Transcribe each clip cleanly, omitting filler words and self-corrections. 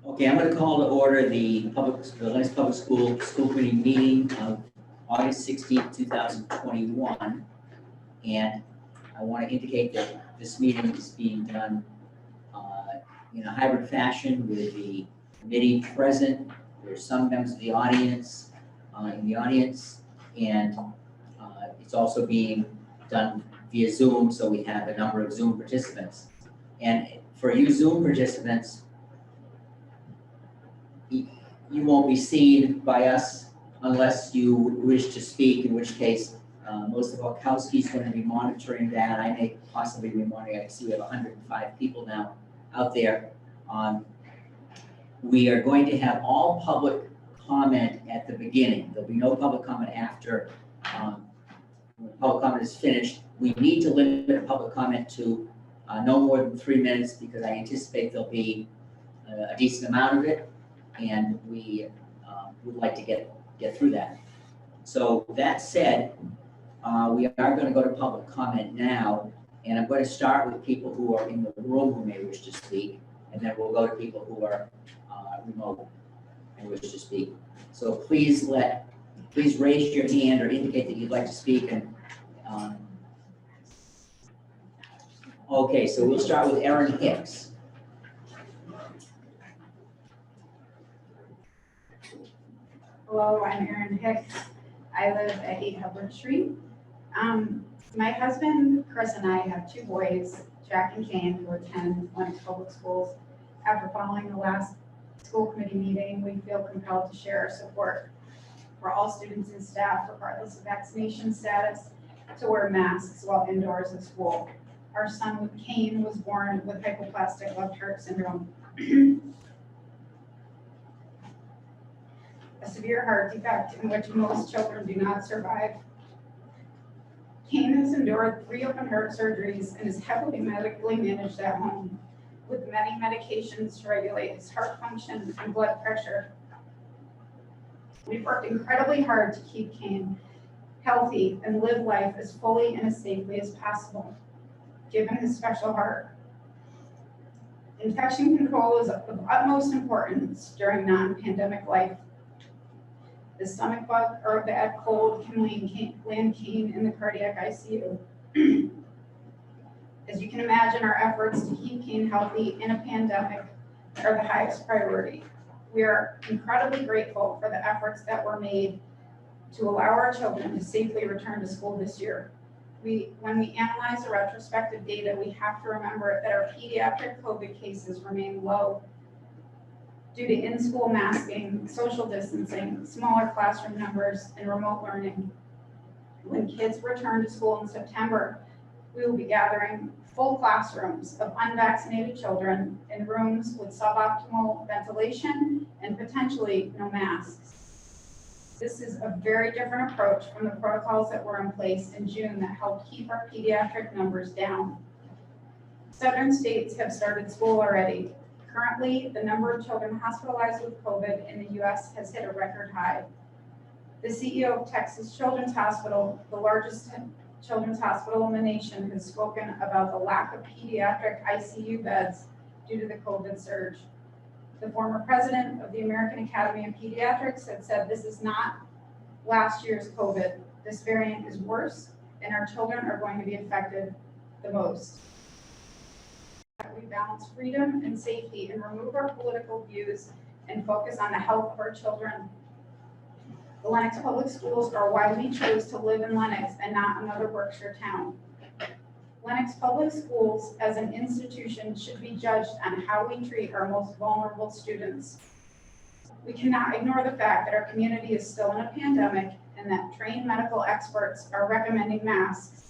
Okay, I'm going to call to order the Lenox Public School Committee meeting of August 16th, 2021. And I want to indicate that this meeting is being done in a hybrid fashion with the committee present. There's some members of the audience and it's also being done via Zoom, so we have a number of Zoom participants. And for you Zoom participants, you won't be seen by us unless you wish to speak, in which case most of Wachowski is going to be monitoring that. I may possibly be monitoring. I see we have 105 people now out there. We are going to have all public comment at the beginning. There'll be no public comment after when public comment is finished. We need to limit public comment to no more than 3 minutes because I anticipate there'll be a decent amount of it, and we would like to get through that. So that said, we are going to go to public comment now, and I'm going to start with people who are in the room who may wish to speak, and then we'll go to people who are remote and wish to speak. So please raise your hand or indicate that you'd like to speak. And okay, so we'll start with Erin Hicks. Hello, I'm Erin Hicks. I live at 8 Hubbard Street. My husband, Chris, and I have 2 boys, Jack and Jane, who attend Lenox Public Schools. After following the last school committee meeting, we feel compelled to share our support for all students and staff, regardless of vaccination status, to wear masks while indoors at school. Our son, Kane, was born with hypoplastic left heart syndrome, a severe heart defect in which most children do not survive. Kane has endured 3 open heart surgeries and is heavily medically managed at home, with many medications to regulate his heart function and blood pressure. We've worked incredibly hard to keep Kane healthy and live life as fully and as safely as possible, given his special heart. Infection control is of utmost importance during non-pandemic life. The stomach bug or a bad cold can land Kane in the cardiac ICU. As you can imagine, our efforts to keep Kane healthy in a pandemic are the highest priority. We are incredibly grateful for the efforts that were made to allow our children to safely return to school this year. When we analyze the retrospective data, we have to remember that our pediatric COVID cases remain low due to in-school masking, social distancing, smaller classroom numbers, and remote learning. When kids return to school in September, we will be gathering full classrooms of unvaccinated children in rooms with suboptimal ventilation and potentially no masks. This is a very different approach from the protocols that were in place in June that helped keep our pediatric numbers down. 7 states have started school already. Currently, the number of children hospitalized with COVID in the US has hit a record high. The CEO of Texas Children's Hospital, the largest children's hospital in the nation, has spoken about the lack of pediatric ICU beds due to the COVID surge. The former president of the American Academy of Pediatrics had said, "This is not last year's COVID. This variant is worse, and our children are going to be affected the most." We balance freedom and safety and remove our political views and focus on the health of our children. The Lenox Public Schools are why we chose to live in Lenox and not another Berkshire town. Lenox Public Schools as an institution should be judged on how we treat our most vulnerable students. We cannot ignore the fact that our community is still in a pandemic and that trained medical experts are recommending masks.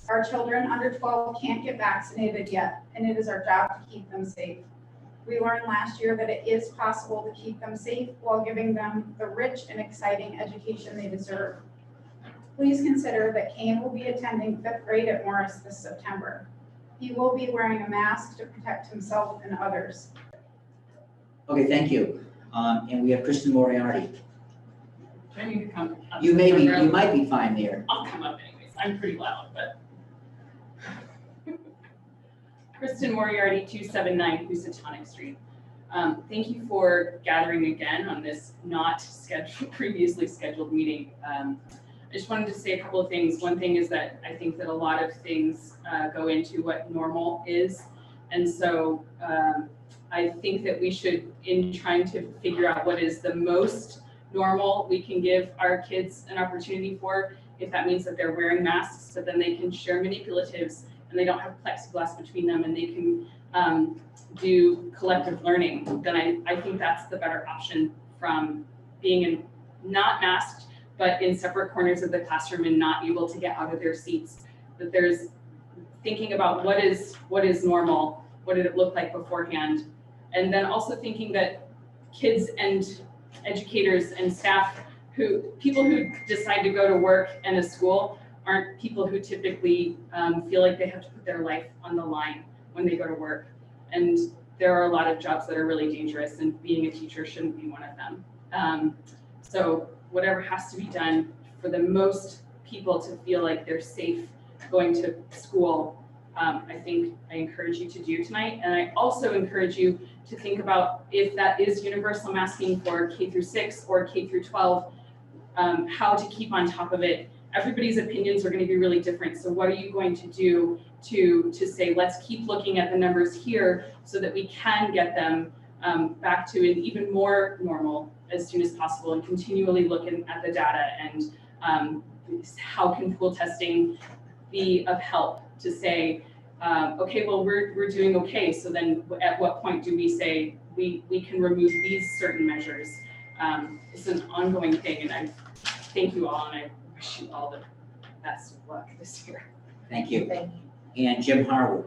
Our children under 12 can't get vaccinated yet, and it is our job to keep them safe. We learned last year that it is possible to keep them safe while giving them the rich and exciting education they deserve. Please consider that Kane will be attending 5th grade at Morris this September. He will be wearing a mask to protect himself and others. Okay, thank you. And we have Kristen Moriarty. I need to come up. You might be fine there. I'll come up anyways. I'm pretty loud, but. Kristen Moriarty, 279 Housatonic Street. Thank you for gathering again on this not previously scheduled meeting. I just wanted to say a couple of things. One thing is that I think that a lot of things go into what normal is. And so I think that we should, in trying to figure out what is the most normal we can give our kids an opportunity for, if that means that they're wearing masks, so then they can share manipulatives and they don't have plexiglass between them and they can do collective learning, then I think that's the better option from being in not masked, but in separate corners of the classroom and not able to get out of their seats. That there's thinking about what is normal, what did it look like beforehand, and then also thinking that kids and educators and staff people who decide to go to work in a school aren't people who typically feel like they have to put their life on the line when they go to work. And there are a lot of jobs that are really dangerous, and being a teacher shouldn't be one of them. So whatever has to be done for the most people to feel like they're safe going to school, I think I encourage you to do tonight. And I also encourage you to think about if that is universal masking for K through 6 or K through 12, how to keep on top of it. Everybody's opinions are going to be really different. So what are you going to do to say, let's keep looking at the numbers here so that we can get them back to an even more normal as soon as possible, and continually looking at the data and how can pool testing be of help to say, okay, well, we're doing okay. So then at what point do we say we can remove these certain measures? It's an ongoing thing, and I thank you all, and I wish you all the best of luck this year. Thank you. Thank you. And Jim Harwood.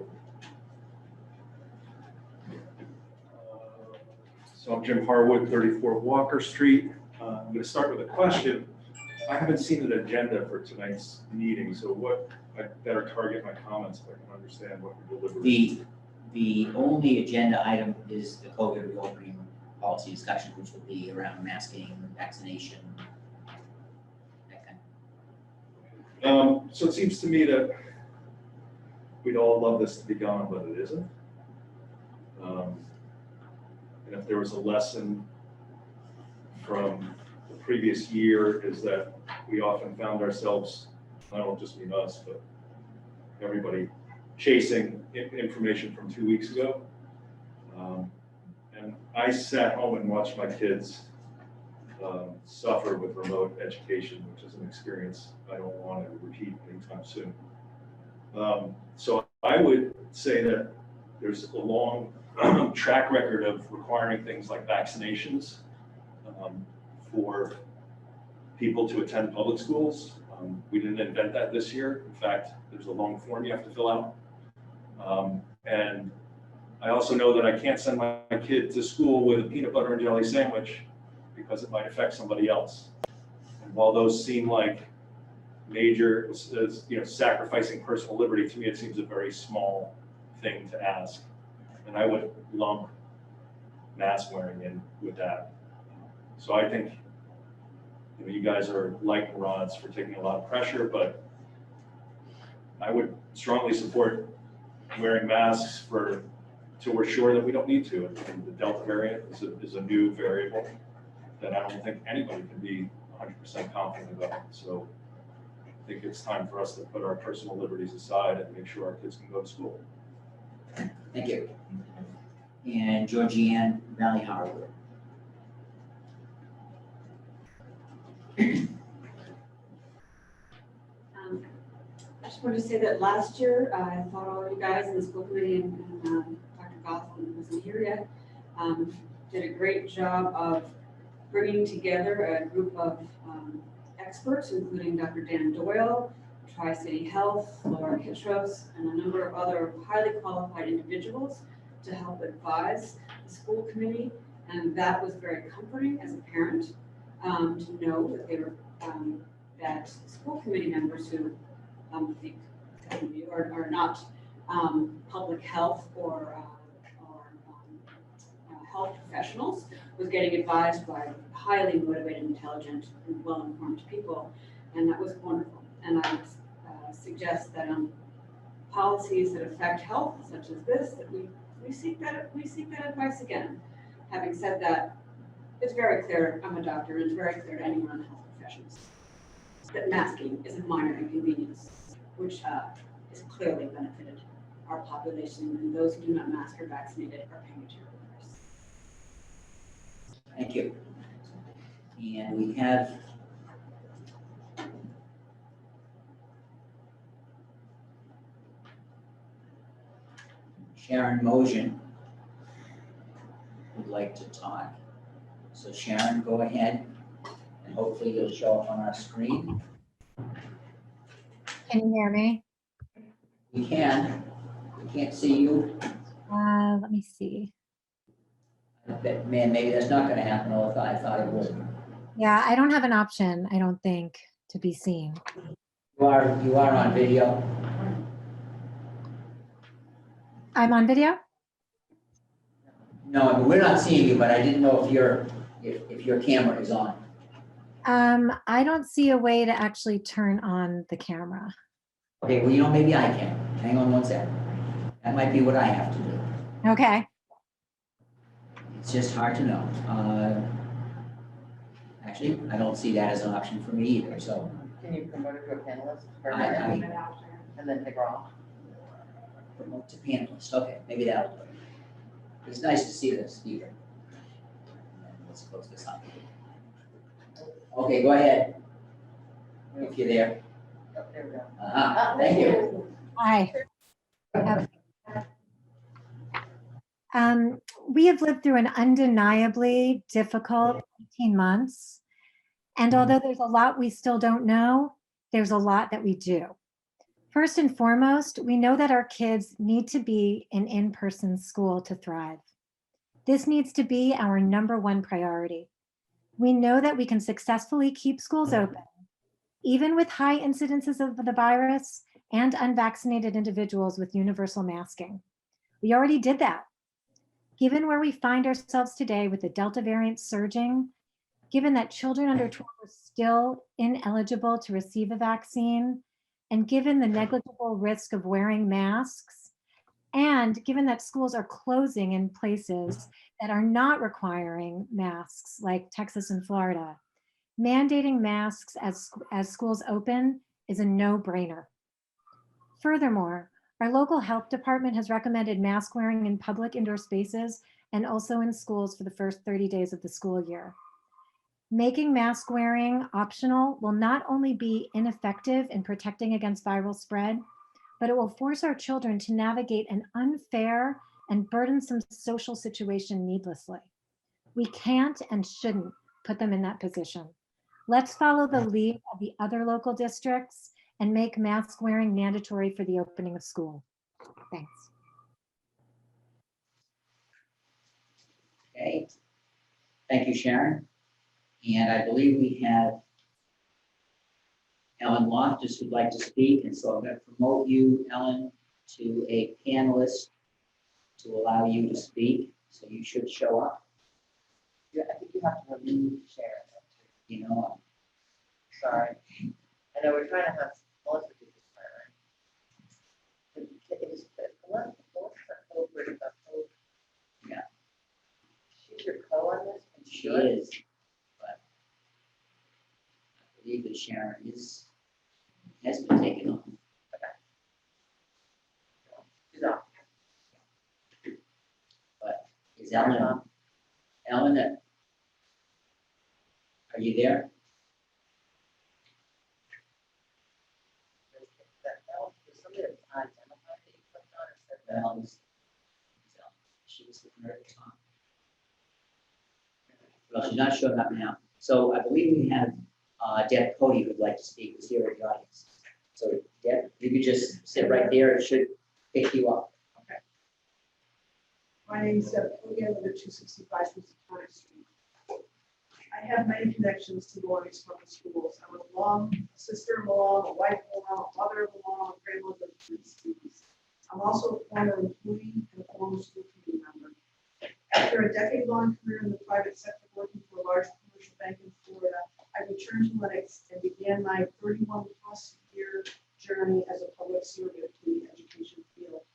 So I'm Jim Harwood, 34 Walker Street. I'm going to start with a question. I haven't seen an agenda for tonight's meeting, so I better target my comments if I can understand what you're delivering. The only agenda item is the COVID reopening policy discussion, which will be around masking, vaccination, that kind of. So it seems to me that we'd all love this to be gone, but it isn't. And if there was a lesson from the previous year, is that we often found ourselves, I don't just mean us, but everybody, chasing information from 2 weeks ago. And I sat home and watched my kids suffer with remote education, which is an experience I don't want to repeat anytime soon. So I would say that there's a long track record of requiring things like vaccinations for people to attend public schools. We didn't invent that this year. In fact, there's a long form you have to fill out. And I also know that I can't send my kid to school with a peanut butter and jelly sandwich because it might affect somebody else. And while those seem like major, sacrificing personal liberty, to me it seems a very small thing to ask. And I would lump mask wearing in with that. So I think you guys are lightning rods for taking a lot of pressure, but I would strongly support wearing masks till we're sure that we don't need to. And the Delta variant is a new variable that I don't think anybody can be 100% confident about. So I think it's time for us to put our personal liberties aside and make sure our kids can go to school. Thank you. And Georgianne Valley Harwood. I just wanted to say that last year, I thought all of you guys in the school committee and Dr. Gotham wasn't here yet, did a great job of bringing together a group of experts, including Dr. Dan Doyle, Tri-City Health, Laura Kitros, and a number of other highly qualified individuals to help advise the school committee. And that was very comforting as a parent to know that they were that school committee members who I think some of you are not public health or health professionals, was getting advised by highly motivated, intelligent, and well-informed people, and that was wonderful. And I would suggest that policies that affect health, such as this, that we seek that advice again. Having said that, it's very clear, I'm a doctor, and it's very clear to anyone in the health professions that masking is a minor inconvenience, which has clearly benefited our population, and those who do not mask or vaccinated are paying a terrible price. Thank you. And we have Sharon Mojan would like to talk. So Sharon, go ahead, and hopefully you'll show up on our screen. Can you hear me? We can't see you. Let me see. Man, maybe that's not gonna happen, although I thought it would. Yeah, I don't have an option, I don't think, to be seen. You are on video. I'm on video? No, we're not seeing you, but I didn't know if your camera is on. I don't see a way to actually turn on the camera. Okay, well, maybe I can. Hang on one second. That might be what I have to do. Okay. It's just hard to know. Actually, I don't see that as an option for me either, so. Can you promote it to a panelist for a I- minute and then take her off? Promote to panelist, okay, maybe that'll work. It's nice to see the speaker. Let's close this up. Okay, go ahead. If you're there. Oh, there we go. Thank you. Hi. We have lived through an undeniably difficult 18 months. And although there's a lot we still don't know, there's a lot that we do. First and foremost, we know that our kids need to be in in-person school to thrive. This needs to be our #1 priority. We know that we can successfully keep schools open, even with high incidences of the virus and unvaccinated individuals with universal masking. We already did that. Given where we find ourselves today with the Delta variant surging, given that children under 12 are still ineligible to receive a vaccine, and given the negligible risk of wearing masks, and given that schools are closing in places that are not requiring masks, like Texas and Florida, mandating masks as schools open is a no-brainer. Furthermore, our local health department has recommended mask wearing in public indoor spaces and also in schools for the first 30 days of the school year. Making mask wearing optional will not only be ineffective in protecting against viral spread, but it will force our children to navigate an unfair and burdensome social situation needlessly. We can't and shouldn't put them in that position. Let's follow the lead of the other local districts and make mask wearing mandatory for the opening of school. Thanks. Okay. Thank you, Sharon. And I believe we have Ellen Loftus who'd like to speak, and so I'm going to promote you, Ellen, to a panelist to allow you to speak. So you should show up. Yeah, I think you have to remove Sharon. You know, Sorry. I know we're trying to have Melissa do this part, right? It is, Melissa, over the whole. Yeah. She's your co on this? And she is, but I believe that Sharon has been taken on. She's off. But is Ellen on? Ellen, are you there? Somebody that's unidentified that you clicked on or said that? She was looking at the top. Well, she's not showing up now. So I believe we have Deb Cody who'd like to speak, who's here in the audience. So Deb, you could just sit right there. It should pick you up. Okay. My name is Deb Cody. I live at 265 Housatonic Street. I have many connections to the Lenox public schools. I'm a mom, a sister-in-law, a wife-in-law, a mother-in-law, a grandmother of 3 students. I'm also a former employee and a former school committee member. After a decade-long career in the private sector working for a large commercial bank in Florida, I returned to Lenox and began my 31-plus year journey as a public servant in the education field.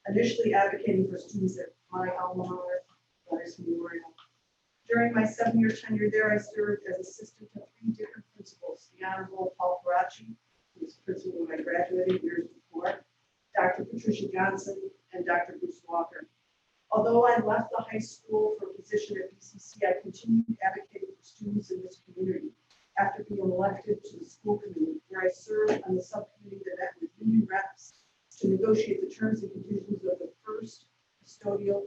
Initially advocating for students at my alma mater, Lennox Memorial. During my 7-year tenure there, I served as assistant to 3 different principals, the Honorable Paul Parachi, who was principal when I graduated years before, Dr. Patricia Johnson, and Dr. Bruce Walker. Although I left the high school for a position at BCC, I continued advocating for students in this community after being elected to the school committee, where I served on the subcommittee that met with union reps to negotiate the terms and conditions of the first custodial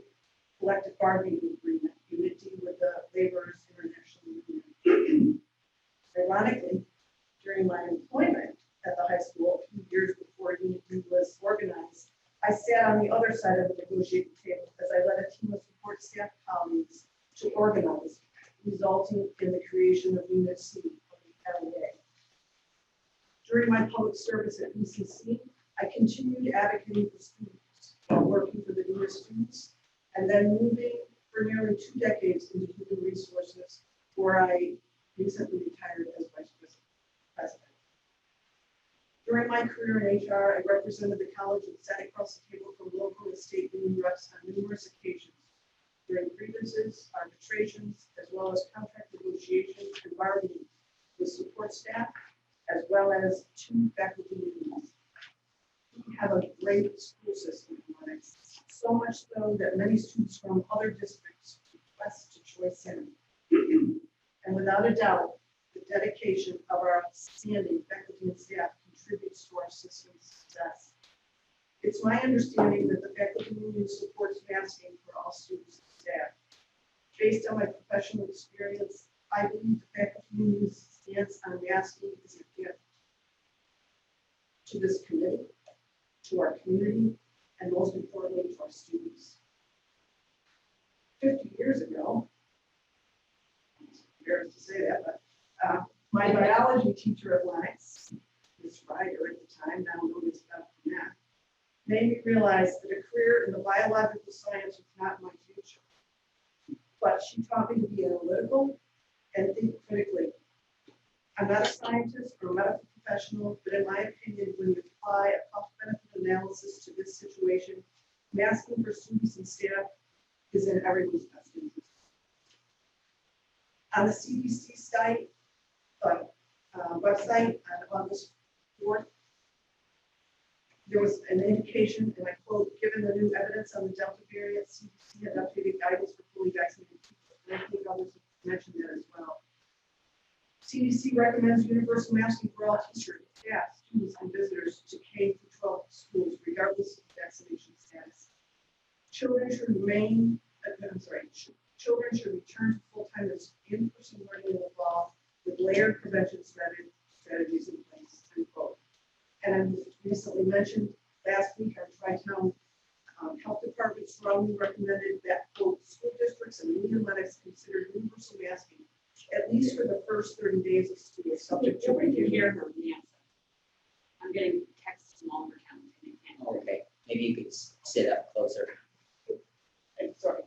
collective bargaining agreement, unity with the Laborers International Union. Ironically, during my employment at the high school, a few years before unity was organized, I sat on the other side of the negotiating table as I led a team of support staff colleagues to organize, resulting in the creation of Unit C of the LEA. During my public service at BCC, I continued advocating for students while working for the newer students, and then moving for nearly 2 decades into human resources, where I recently retired as vice president. During my career in HR, I represented the college and sat across the table from local and state union reps on numerous occasions during grievances, arbitrations, as well as contract negotiations and bargaining with support staff, as well as 2 faculty unions. We have a great school system in Lenox, so much so that many students from other districts request to choice in. And without a doubt, the dedication of our outstanding faculty and staff contributes to our system's success. It's my understanding that the faculty union supports masking for all students and staff. Based on my professional experience, I believe the faculty union's stance on masking is a gift to this committee, to our community, and most importantly, to our students. 50 years ago, I'm embarrassed to say that, but my biology teacher at Lenox, Ms. Ryder at the time, now known as Beth Matt, made me realize that a career in the biological science was not my future. But she taught me to be analytical and think critically. I'm not a scientist or a medical professional, but in my opinion, when you apply a cost-benefit analysis to this situation, masking for students and staff is in everyone's best interest. On the CDC site, website on August 4th, there was an indication, and I quote, given the new evidence on the Delta variant, CDC had updated guidance for fully vaccinated people. And I think others have mentioned that as well. CDC recommends universal masking for all teachers, staff, students, and visitors to K-12 schools, regardless of vaccination status. Children should return to full-time in-person learning in the fall with layered prevention strategies in place, unquote. And I was recently mentioned last week, our Tri-Town Health Department strongly recommended that, quote, school districts and media Lenox consider universal masking at least for the first 30 days of school, subject to review. Hear her, Nancy. I'm getting texts from all over town. Okay, maybe you could sit up closer. I'm sorry.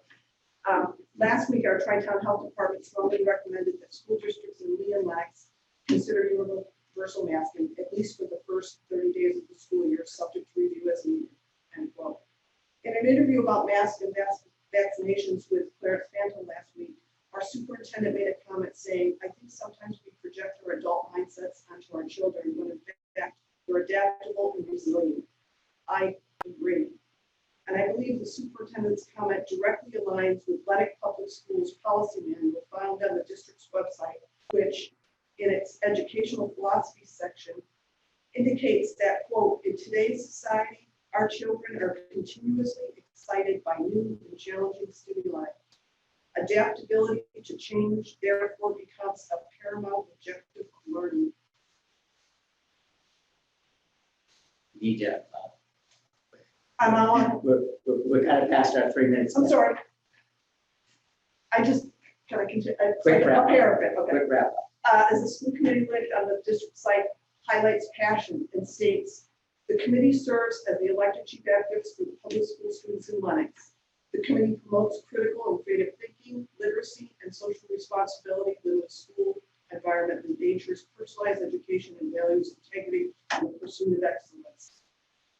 Last week, our Tri-Town Health Department strongly recommended that school districts and media Lenox consider universal masking at least for the first 30 days of the school year, subject to review as needed, end quote. In an interview about masks and vaccinations with Clarence Phantom last week, our superintendent made a comment saying, I think sometimes we project our adult mindsets onto our children when in fact we're adaptable and resilient. I agree. And I believe the superintendent's comment directly aligns with Lenox Public Schools policy manual found on the district's website, which in its educational philosophy section indicates that, quote, in today's society, our children are continuously excited by new and challenging stimuli. Adaptability to change, therefore, becomes a paramount objective of learning. Need to, I'm on. we're kind of past our 3 minutes. I'm sorry. Can I continue? Quick wrap. A paragraph, okay. Quick wrap. As the school committee link on the district site highlights passion and states, the committee serves as the elected chief advocates for the public school students in Lenox. The committee promotes critical and creative thinking, literacy, and social responsibility within the school environment that endangers personalized education and values integrity and the pursuit of excellence.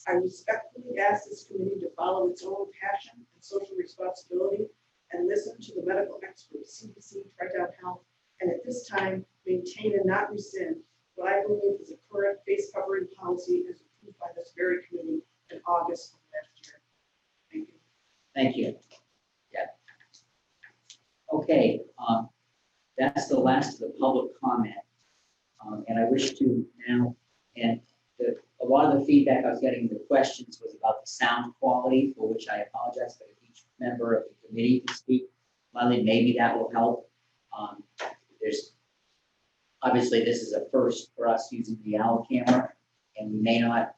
I respectfully ask this committee to follow its own passion and social responsibility and listen compliance with CDC Tri-Town Health, and at this time, maintain and not rescind what I believe is a current face covering policy as approved by this very committee in August of last year. Thank you. Thank you. Yeah. Okay, that's the last of the public comment. And I wish to now, and a lot of the feedback I was getting in the questions was about the sound quality, for which I apologize, but if each member of the committee can speak, Molly, maybe that will help. There's, obviously, this is a first for us using the OWL camera, and we may not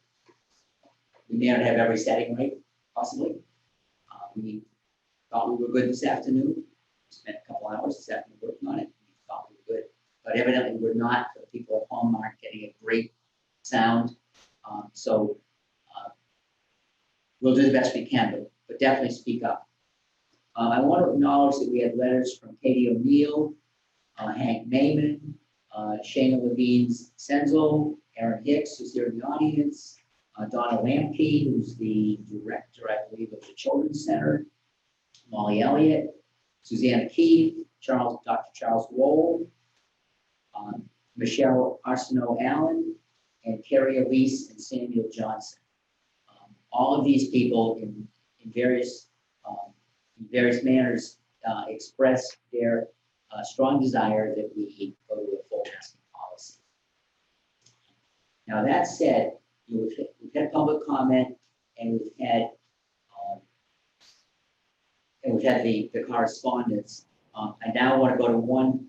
have every setting right, possibly. We thought we were good this afternoon. Spent a couple hours this afternoon working on it. We thought we were good, but evidently we're not. The people at home aren't getting a great sound. So we'll do the best we can, but definitely speak up. I want to acknowledge that we had letters from Katie O'Neill, Hank Mayman, Shayna Levine's Senzel, Aaron Hicks, who's here in the audience, Donna Lamke, who's the director, I believe, of the Children's Center, Molly Elliott, Susanna Keith, Dr. Charles Wohl, Michelle Arsenault Allen, and Carrie Elise and Samuel Johnson. All of these people in various manners expressed their strong desire that we go to a full testing policy. Now that said, we've had public comment, and we've had the correspondence. I now want to go to one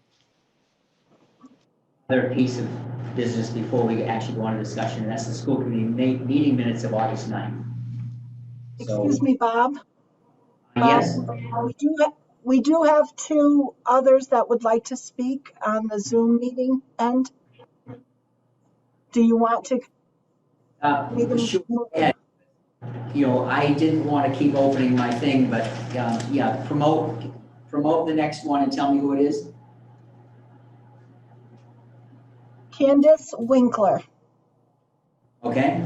other piece of business before we actually go on to discussion, and that's the school committee meeting minutes of August 9th. So, Excuse me, Bob. yes, We do have two others that would like to speak on the Zoom meeting end. Do you want to? sure. Yeah. You know, I didn't want to keep opening my thing, but yeah, promote the next one and tell me who it is. Candace Winkler. Okay.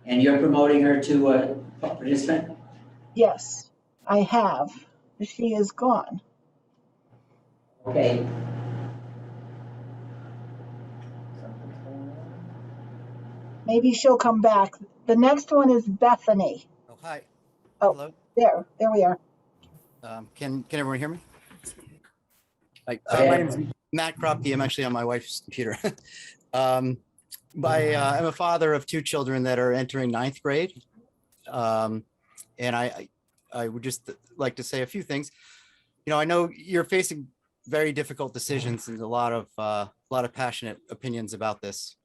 And you're promoting her to a participant? Yes, I have. She is gone. Okay. Maybe she'll come back. The next one is Bethany. Oh, hi. Oh, Hello. there we are. Can everyone hear me? Hi, Okay. my name is Matt Kropke. I'm actually on my wife's computer. I'm a father of two children that are entering ninth grade. And I would just like to say a few things. You know, I know you're facing very difficult decisions and a lot of passionate opinions about this.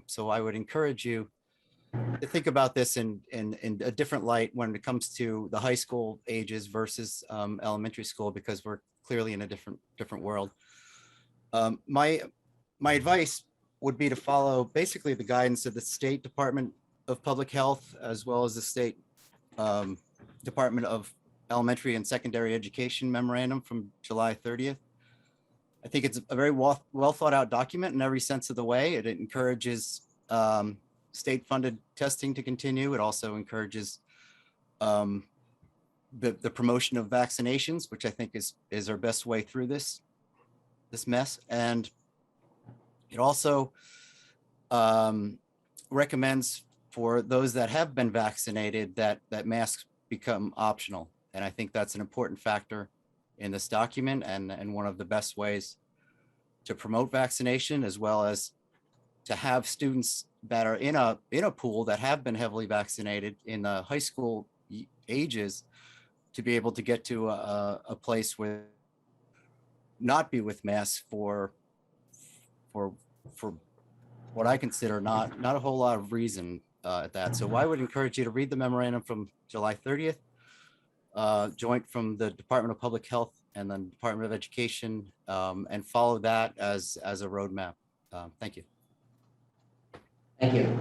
So I would encourage you to think about this in a different light when it comes to the high school ages versus elementary school, because we're clearly in a different world. My advice would be to follow basically the guidance of the State Department of Public Health, as well as the State Department of Elementary and Secondary Education memorandum from July 30th. I think it's a very well thought out document in every sense of the way. It encourages state-funded testing to continue. It also encourages the promotion of vaccinations, which I think is our best way through this mess. And it also recommends for those that have been vaccinated that masks become optional. And I think that's an important factor in this document, and one of the best ways to promote vaccination, as well as to have students that are in a pool that have been heavily vaccinated in the high school ages to be able to get to a place where not be with masks for what I consider not a whole lot of reason at that. So I would encourage you to read the memorandum from July 30th, joint from the Department of Public Health and then Department of Education, and follow that as a roadmap. Thank you. Thank you.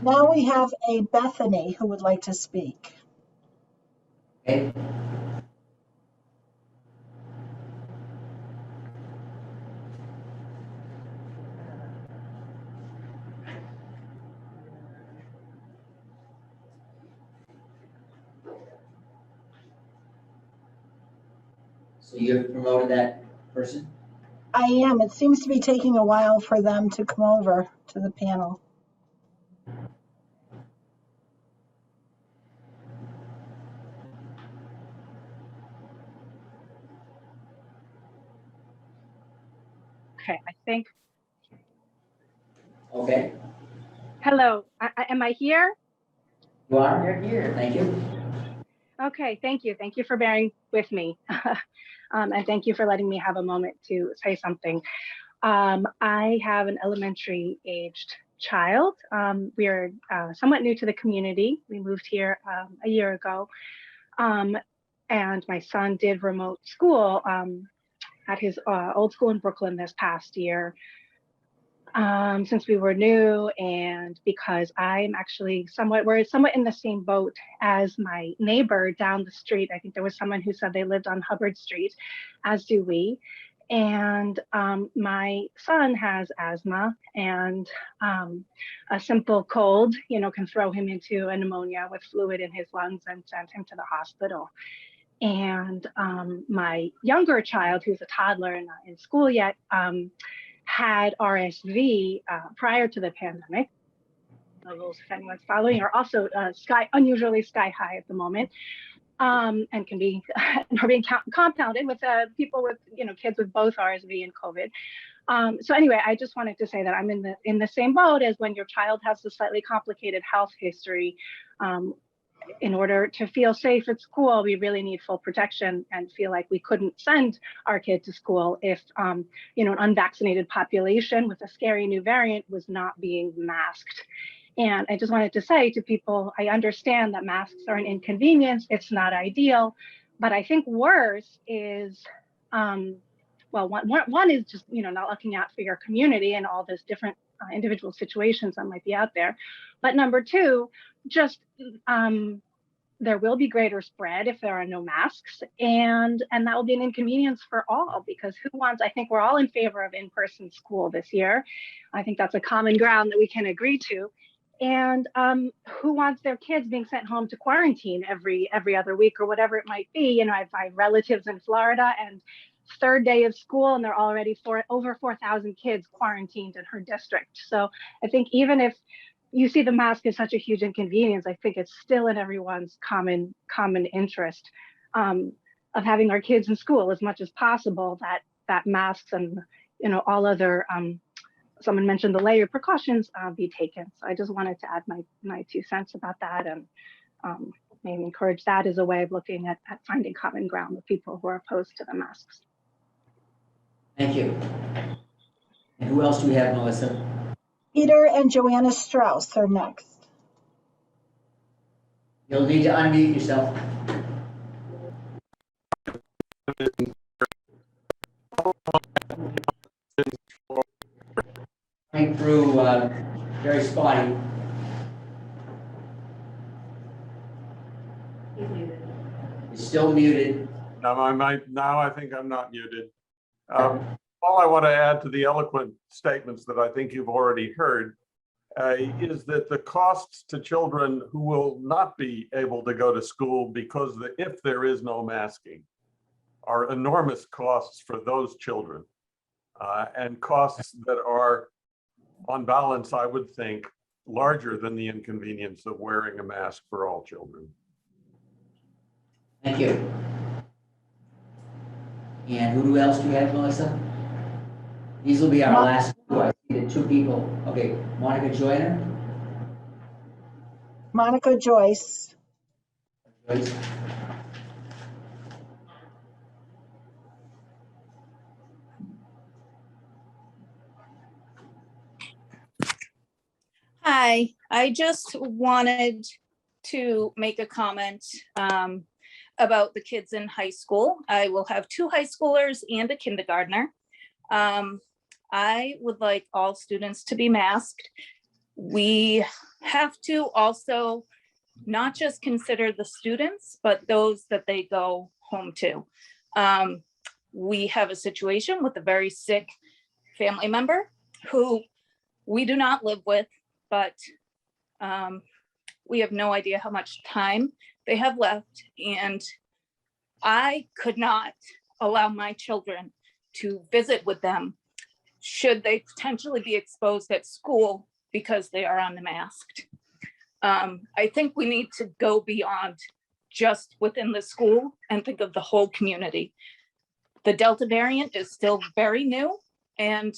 Now we have a Bethany who would like to speak. Okay. So you have promoted that person? I am. It seems to be taking a while for them to come over to the panel. Okay, I think. Okay, Hello, am I here? you are, you're here, thank you. Okay, thank you. Thank you for bearing with me. And thank you for letting me have a moment to say something. I have an elementary aged child. We are somewhat new to the community. We moved here a year ago. And my son did remote school at his old school in Brooklyn this past year. Since we were new, and because we're somewhat in the same boat as my neighbor down the street. I think there was someone who said they lived on Hubbard Street, as do we. And my son has asthma, and a simple cold, can throw him into a pneumonia with fluid in his lungs and send him to the hospital. And my younger child, who's a toddler and not in school yet, had RSV prior to the pandemic. Levels, if anyone's following, are also unusually sky high at the moment, and can be are being compounded with people with kids with both RSV and COVID. So anyway, I just wanted to say that I'm in the same boat as when your child has a slightly complicated health history. In order to feel safe at school, we really need full protection, and feel like we couldn't send our kid to school if, an unvaccinated population with a scary new variant was not being masked. And I just wanted to say to people, I understand that masks are an inconvenience. It's not ideal, but I think worse is, one is just, not looking out for your community and all this different individual situations that might be out there. But number two, just there will be greater spread if there are no masks, and that will be an inconvenience for all, because I think we're all in favor of in-person school this year. I think that's a common ground that we can agree to. And who wants their kids being sent home to quarantine every other week or whatever it might be? I have relatives in Florida, and third day of school, and they're already over 4,000 kids quarantined in her district. So I think even if you see the mask as such a huge inconvenience, I think it's still in everyone's common interest of having our kids in school as much as possible, that masks and all other someone mentioned the layered precautions be taken. So I just wanted to add my 2 cents about that, and maybe encourage that as a way of looking at finding common ground with people who are opposed to the masks. Thank you. And who else do we have, Melissa? Peter and Joanna Strauss are next. You'll need to unmute yourself. Coming through very spotty. You're still muted. Now I think I'm not muted. All I want to add to the eloquent statements that I think you've already heard is that the costs to children who will not be able to go to school because if there is no masking are enormous costs for those children, and costs that are, on balance, I would think, larger than the inconvenience of wearing a mask for all children. Thank you. And who else do we have, Melissa? These will be our last two. I see the 2 people. Okay, Monica Joyner. Monica Joyce. Joyce. Hi, I just wanted to make a comment about the kids in high school. I will have 2 high schoolers and a kindergartner. I would like all students to be masked. We have to also not just consider the students, but those that they go home to. We have a situation with a very sick family member who we do not live with, but we have no idea how much time they have left. And I could not allow my children to visit with them should they potentially be exposed at school because they are unmasked. I think we need to go beyond just within the school and think of the whole community. The Delta variant is still very new, and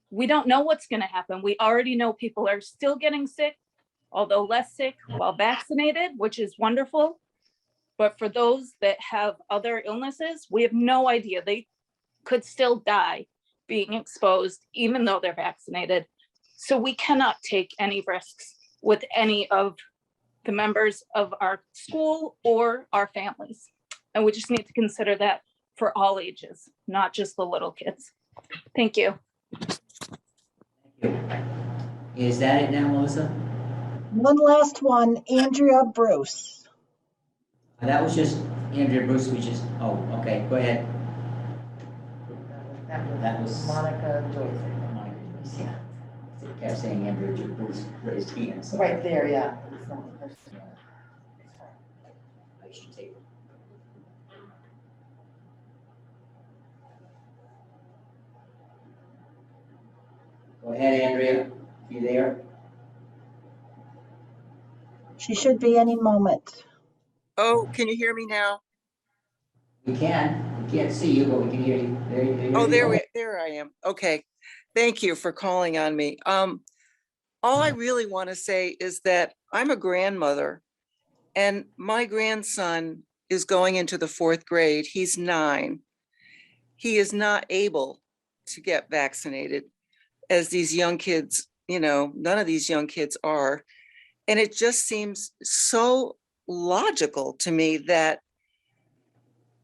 we don't know what's going to happen. We already know people are still getting sick, although less sick while vaccinated, which is wonderful. But for those that have other illnesses, we have no idea. They could still die being exposed, even though they're vaccinated. So we cannot take any risks with any of the members of our school or our families. And we just need to consider that for all ages, not just the little kids. Thank you. Is that it now, Melissa? One last one, Andrea Bruce. That was just Andrea Bruce, oh, okay, go ahead. That was Monica Joyce. Monica Joyce, yeah. I kept saying Andrea Bruce raised hand. So Right there, yeah. It's not the person. I should take it. Go ahead, Andrea, if you're there. She should be any moment. Oh, can you hear me now? We can't see you, but we can hear you. Oh, there I am. Okay. Thank you for calling on me. All I really want to say is that I'm a grandmother and my grandson is going into the 4th grade. He's 9. He is not able to get vaccinated as these young kids, none of these young kids are. And it just seems so logical to me that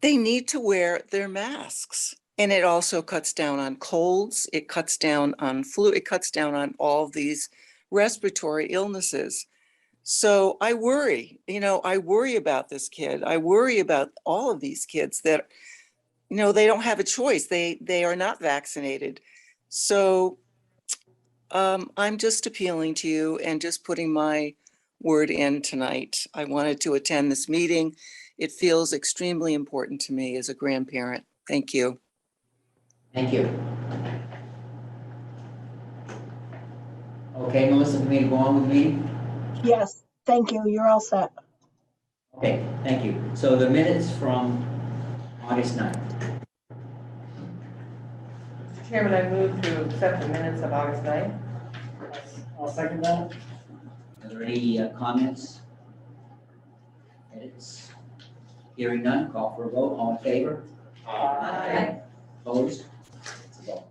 they need to wear their masks. And it also cuts down on colds, it cuts down on flu, it cuts down on all these respiratory illnesses. So I worry, I worry about this kid. I worry about all of these kids that, they don't have a choice. They are not vaccinated. So I'm just appealing to you and just putting my word in tonight. I wanted to attend this meeting. It feels extremely important to me as a grandparent. Thank you. Thank you. Okay, Melissa, for me to go on with the meeting? Yes, thank you. You're all set. Okay, thank you. So the minutes from August 9th. Mr. Chairman, I move to accept the minutes of August 9th. I'll second that. Are there any comments? Edits? Hearing none, call for a vote. All in favor? Aye. Opposed? It's a vote.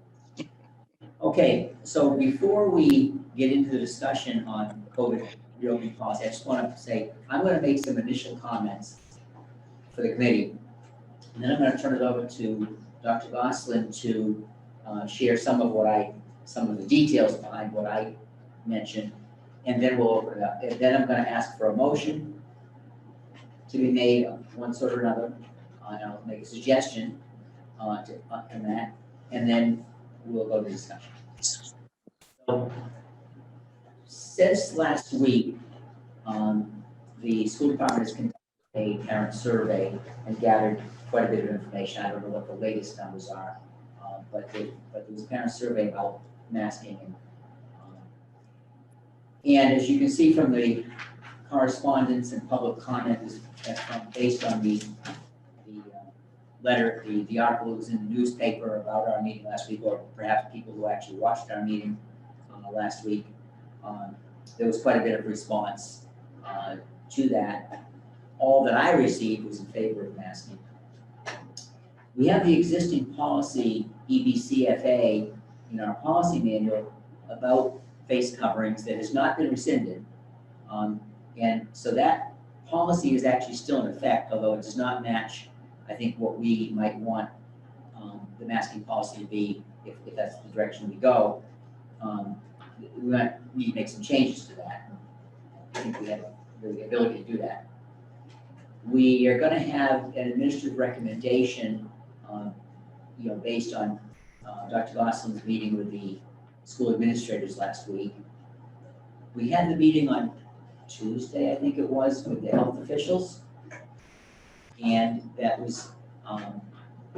Okay, so before we get into the discussion on COVID reopening policy, I just want to say, I'm going to make some initial comments for the committee. And then I'm going to turn it over to Dr. Gosselin to share some of the details behind what I mentioned. And then we'll open it up. And then I'm going to ask for a motion to be made of one sort or another. And I'll make a suggestion on that. And then we'll go to discussion. So, since last week, the school department has conducted a parent survey and gathered quite a bit of information. I don't know what the latest numbers are, but there was a parent survey about masking. And as you can see from the correspondence and public comment is based on the letter, the article that was in the newspaper about our meeting last week, or perhaps people who actually watched our meeting last week. There was quite a bit of response to that. All that I received was in favor of masking. We have the existing policy, EBCFA, in our policy manual about face coverings that has not been rescinded. And so that policy is actually still in effect, although it does not match, I think, what we might want the masking policy to be if that's the direction we go. We might need to make some changes to that. I think we have the ability to do that. We are going to have an administrative recommendation, based on Dr. Gosselin's meeting with the school administrators last week. We had the meeting on Tuesday, I think it was, with the health officials. And that was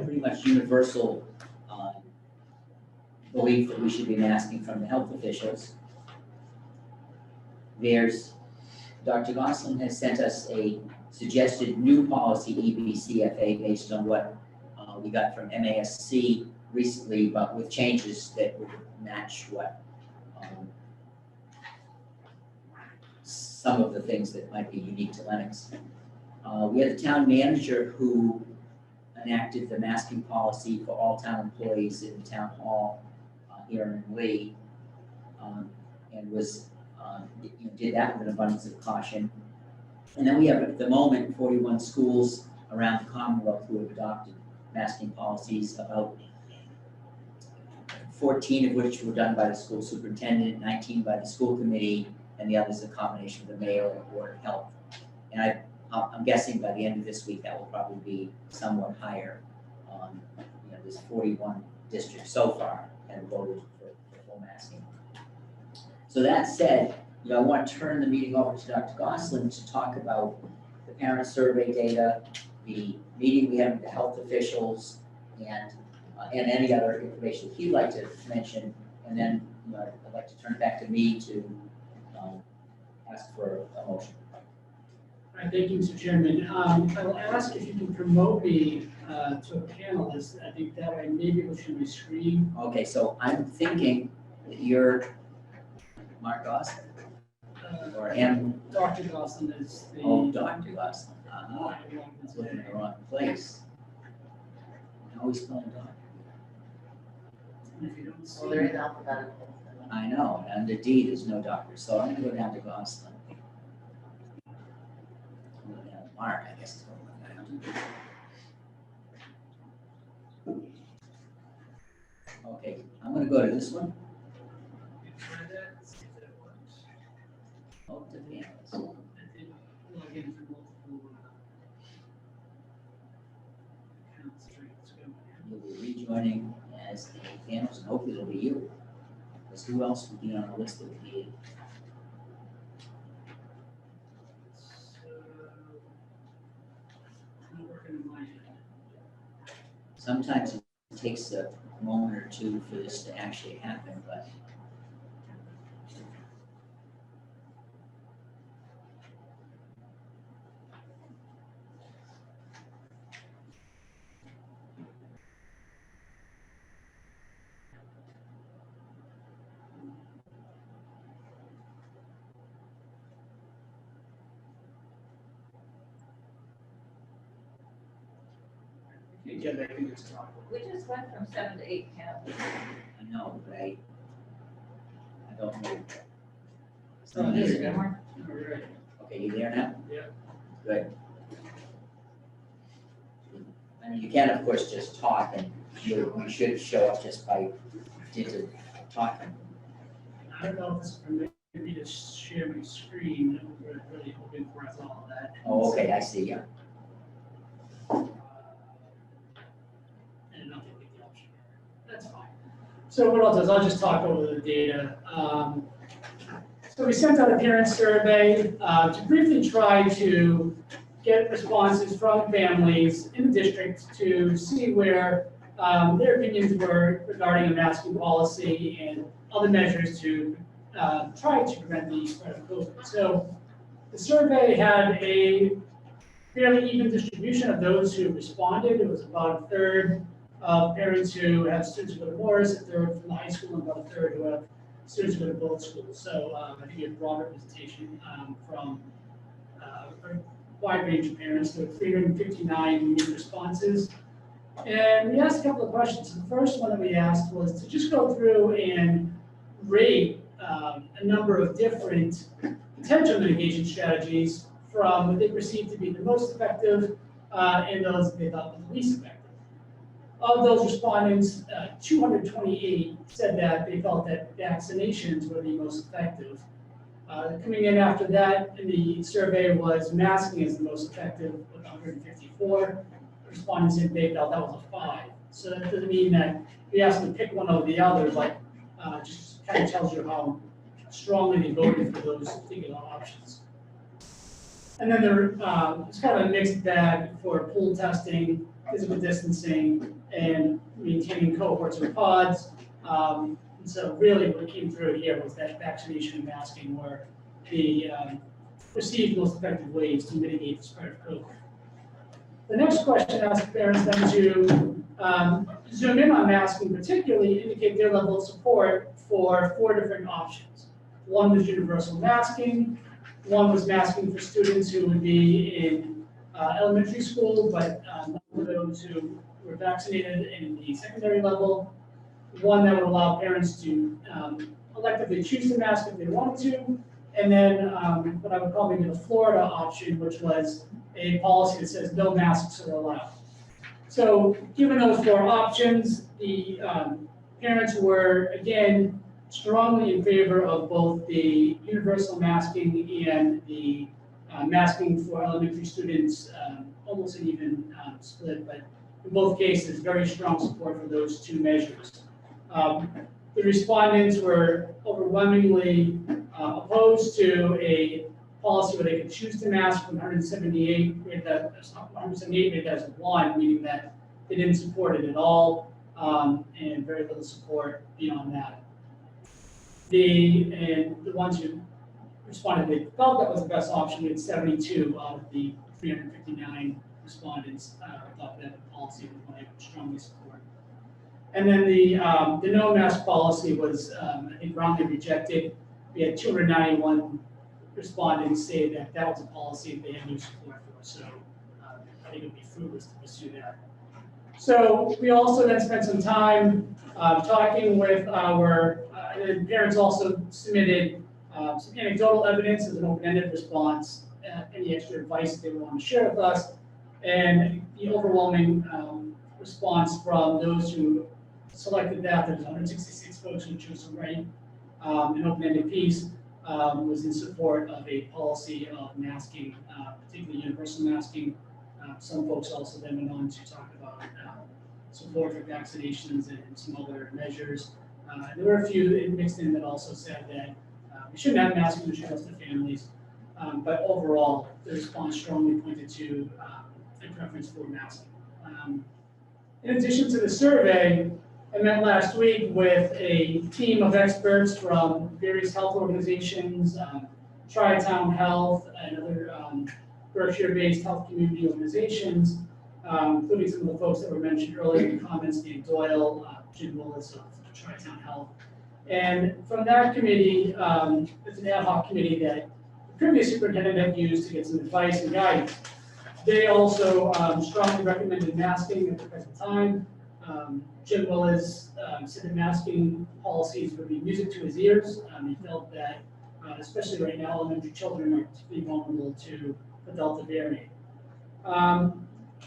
pretty much universal belief that we should be masking from the health officials. Dr. Gosselin has sent us a suggested new policy, EBCFA, based on what we got from MASC recently, but with changes that would match what some of the things that might be unique to Lenox. We had the town manager who enacted the masking policy for all town employees in the town hall here in Lee, and was did that with an abundance of caution. And then we have at the moment 41 schools around the Commonwealth who have adopted masking policies, about 14 of which were done by the school superintendent, 19 by the school committee, and the others a combination of the mayor and board of health. And I'm guessing by the end of this week that will probably be somewhat higher. There's 41 districts so far have voted for full masking. So that said, I want to turn the meeting over to Dr. Gosselin to talk about the parent survey data, the meeting we had with the health officials, and any other information he'd like to mention. And then I'd like to turn it back to me to ask for a motion. All right, thank you, Mr. Chairman. I will ask if you can promote me to a panelist. I think that way maybe we should be screened. Okay, so I'm thinking that you're Mark Gosselin, or M. Dr. Gosselin is the. Oh, Dr. Gosselin. I was looking in the wrong place. I'm always calling Dr. If you don't see. Well, there is alphabetical. I know, and under D, there's no doctor, so I'm gonna go down to Gosselin. I'm gonna go down to Mark, I guess is what I'm gonna do. Okay, I'm gonna go to this one. Try that, see if that works. Oh, to the analyst. I did log in for multiple accounts. Let's go. You'll be rejoining as the panelist, and hopefully it'll be you. Because who else would be on the list that would be? Not working in my head. Sometimes it takes a moment or two for this to actually happen, but. Get back in this talk. We just went from 7 to 8 counts. I know, but I don't know. Oh, there you go. More. All right. Okay, you there now? Yeah. Good. I mean, you can, of course, just talk, and you should show up just by dint of talking. I don't know if this permits me to share my screen. We're really hoping for all of that. Oh, okay, I see, yeah. And nothing with the option. That's fine. So what I'll do is I'll just talk over the data. So we sent out a parent survey to briefly try to get responses from families in the district to see where their opinions were regarding a masking policy and other measures to try to prevent the spread of COVID. So the survey had a fairly even distribution of those who responded. It was about a third of parents who have students who go to Morris, a third from the high school, and about a third who have students who go to both schools. So I think you have broad representation from a wide range of parents. There were 359 unique responses. And we asked a couple of questions. The first one that we asked was to just go through and rate a number of different potential mitigation strategies from what they perceived to be the most effective and those that they thought were the least effective. Of those respondents, 228 said that they felt that vaccinations were the most effective. Coming in after that in the survey was masking as the most effective with 154 respondents, and they felt that was a 5. So that doesn't mean that we asked them to pick one over the other, but just kind of tells you how strongly they voted for those particular options. And then it's kind of a mixed bag for pool testing. physical distancing and maintaining cohorts or pods. And so really what came through here was that vaccination and masking were the perceived most effective ways to mitigate the spread of COVID. The next question asked parents then to zoom in on masking, particularly indicate their level of support for 4 different options. One was universal masking, one was masking for students who would be in elementary school, but not for those who were vaccinated in the secondary level. One that would allow parents to electively choose to mask if they wanted to. And then what I would call maybe the Florida option, which was a policy that says no masks are allowed. So given those 4 options, the parents were, again, strongly in favor of both the universal masking and the masking for elementary students, almost an even split, but in both cases, very strong support for those 2 measures. The respondents were overwhelmingly opposed to a policy where they could choose to mask from 178 rated as 1, meaning that they didn't support it at all, and very little support beyond that. The ones who responded they felt that was the best option, we had 72 out of the 359 respondents thought that policy was one they would strongly support. And then the no mask policy was, I think, roundly rejected. We had 291 respondents say that that was a policy they had no support for. So I think it would be fruitless to pursue that. So we also then spent some time talking with our, and parents also submitted some anecdotal evidence as an open-ended response, any extra advice they would want to share with us. And the overwhelming response from those who selected that, there's 166 folks who chose to write an open-ended piece, was in support of a policy of masking, particularly universal masking. Some folks also then went on to talk about support for vaccinations and some other measures. There were a few mixed in that also said that we shouldn't have masking, we should trust the families. But overall, the response strongly pointed to a preference for masking. In addition to the survey, I met last week with a team of experts from various health organizations, Tri-Town Health, and other Berkshire-based health community organizations, including some of the folks that were mentioned earlier in the comments, Dan Doyle, Jim Willis of Tri-Town Health. And from that committee, it's an ad hoc committee that the previous superintendent had used to get some advice and guidance. They also strongly recommended masking at the present time. Jim Willis said that masking policies would be music to his ears. He felt that, especially right now, elementary children are particularly vulnerable to the Delta variant.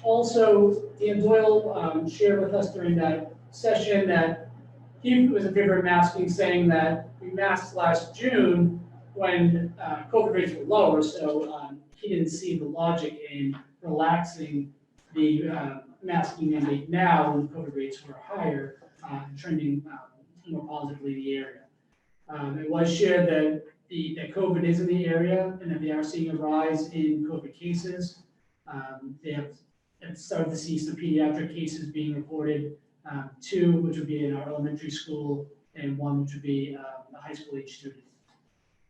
Also, Dan Doyle shared with us during that session that he was in favor of masking, saying that we masked last June when COVID rates were lower, so he didn't see the logic in relaxing the masking mandate now when COVID rates were higher, trending more positively in the area. It was shared that that COVID is in the area and that they are seeing a rise in COVID cases. They have started to see some pediatric cases being reported, 2 which would be in our elementary school and 1 which would be a high school age student.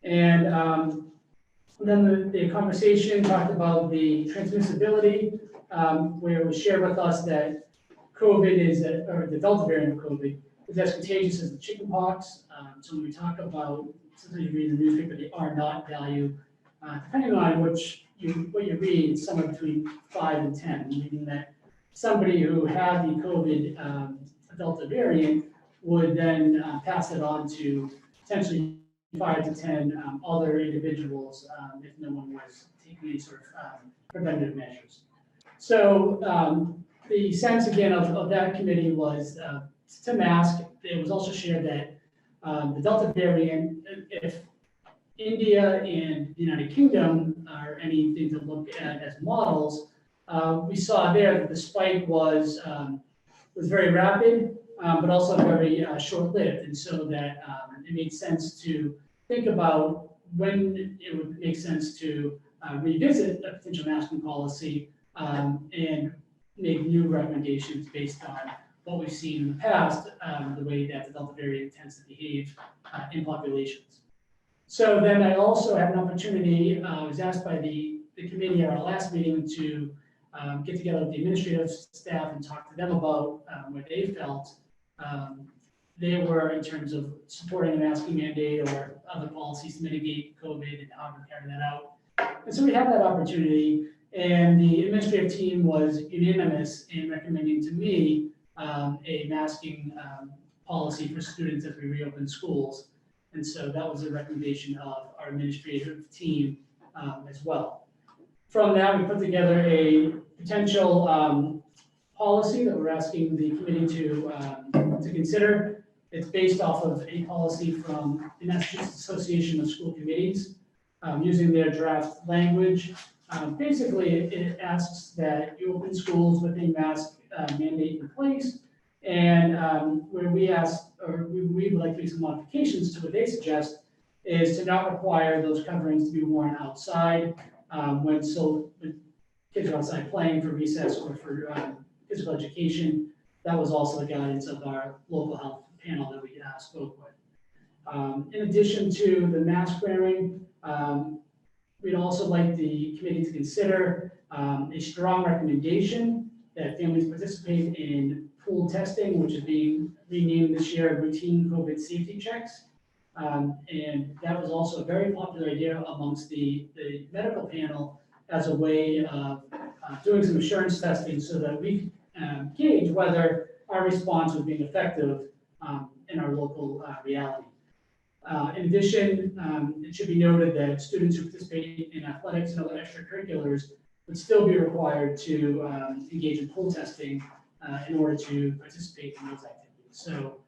And then the conversation talked about the transmissibility, where it was shared with us that COVID is, or the Delta variant of COVID is as contagious as the chickenpox. So when we talk about, sometimes you read in the newspaper, the R naught value, depending on what you read, it's somewhere between 5 and 10, meaning that somebody who had the COVID Delta variant would then pass it on to potentially 5 to 10 other individuals if no one was taking any sort of preventative measures. So the sense again of that committee was to mask. It was also shared that the Delta variant, if India and the United Kingdom are anything to look at as models, we saw there that the spike was very rapid, but also very short-lived, and so that it made sense to think about when it would make sense to revisit a potential masking policy, and make new recommendations based on what we've seen in the past, the way that the Delta variant tends to behave in populations. So then I also had an opportunity, I was asked by the committee at our last meeting to get together with the administrative staff and talk to them about what they felt they were in terms of supporting a masking mandate or other policies to mitigate COVID and how to carry that out. And so we have that opportunity, and the administrative team was unanimous in recommending to me a masking policy for students as we reopen schools. And so that was a recommendation of our administrative team as well. From that, we put together a potential policy that we're asking the committee to consider. It's based off of a policy from the Massachusetts Association of School Committees, using their draft language. Basically, it asks that you open schools with a mask mandate in place, and where we ask, or we would like to make some modifications to what they suggest, is to not require those coverings to be worn outside when kids are outside playing for recess or for physical education. That was also the guidance of our local health panel that we spoke with. In addition to the mask wearing, we'd also like the committee to consider a strong recommendation that families participate in pool testing, which is being renamed this year routine COVID safety checks. And that was also a very popular idea amongst the medical panel as a way of doing some assurance testing so that we gauge whether our response was being effective in our local reality. In addition, it should be noted that students who participate in athletics and other extracurriculars would still be required to engage in pool testing in order to participate in those activities. So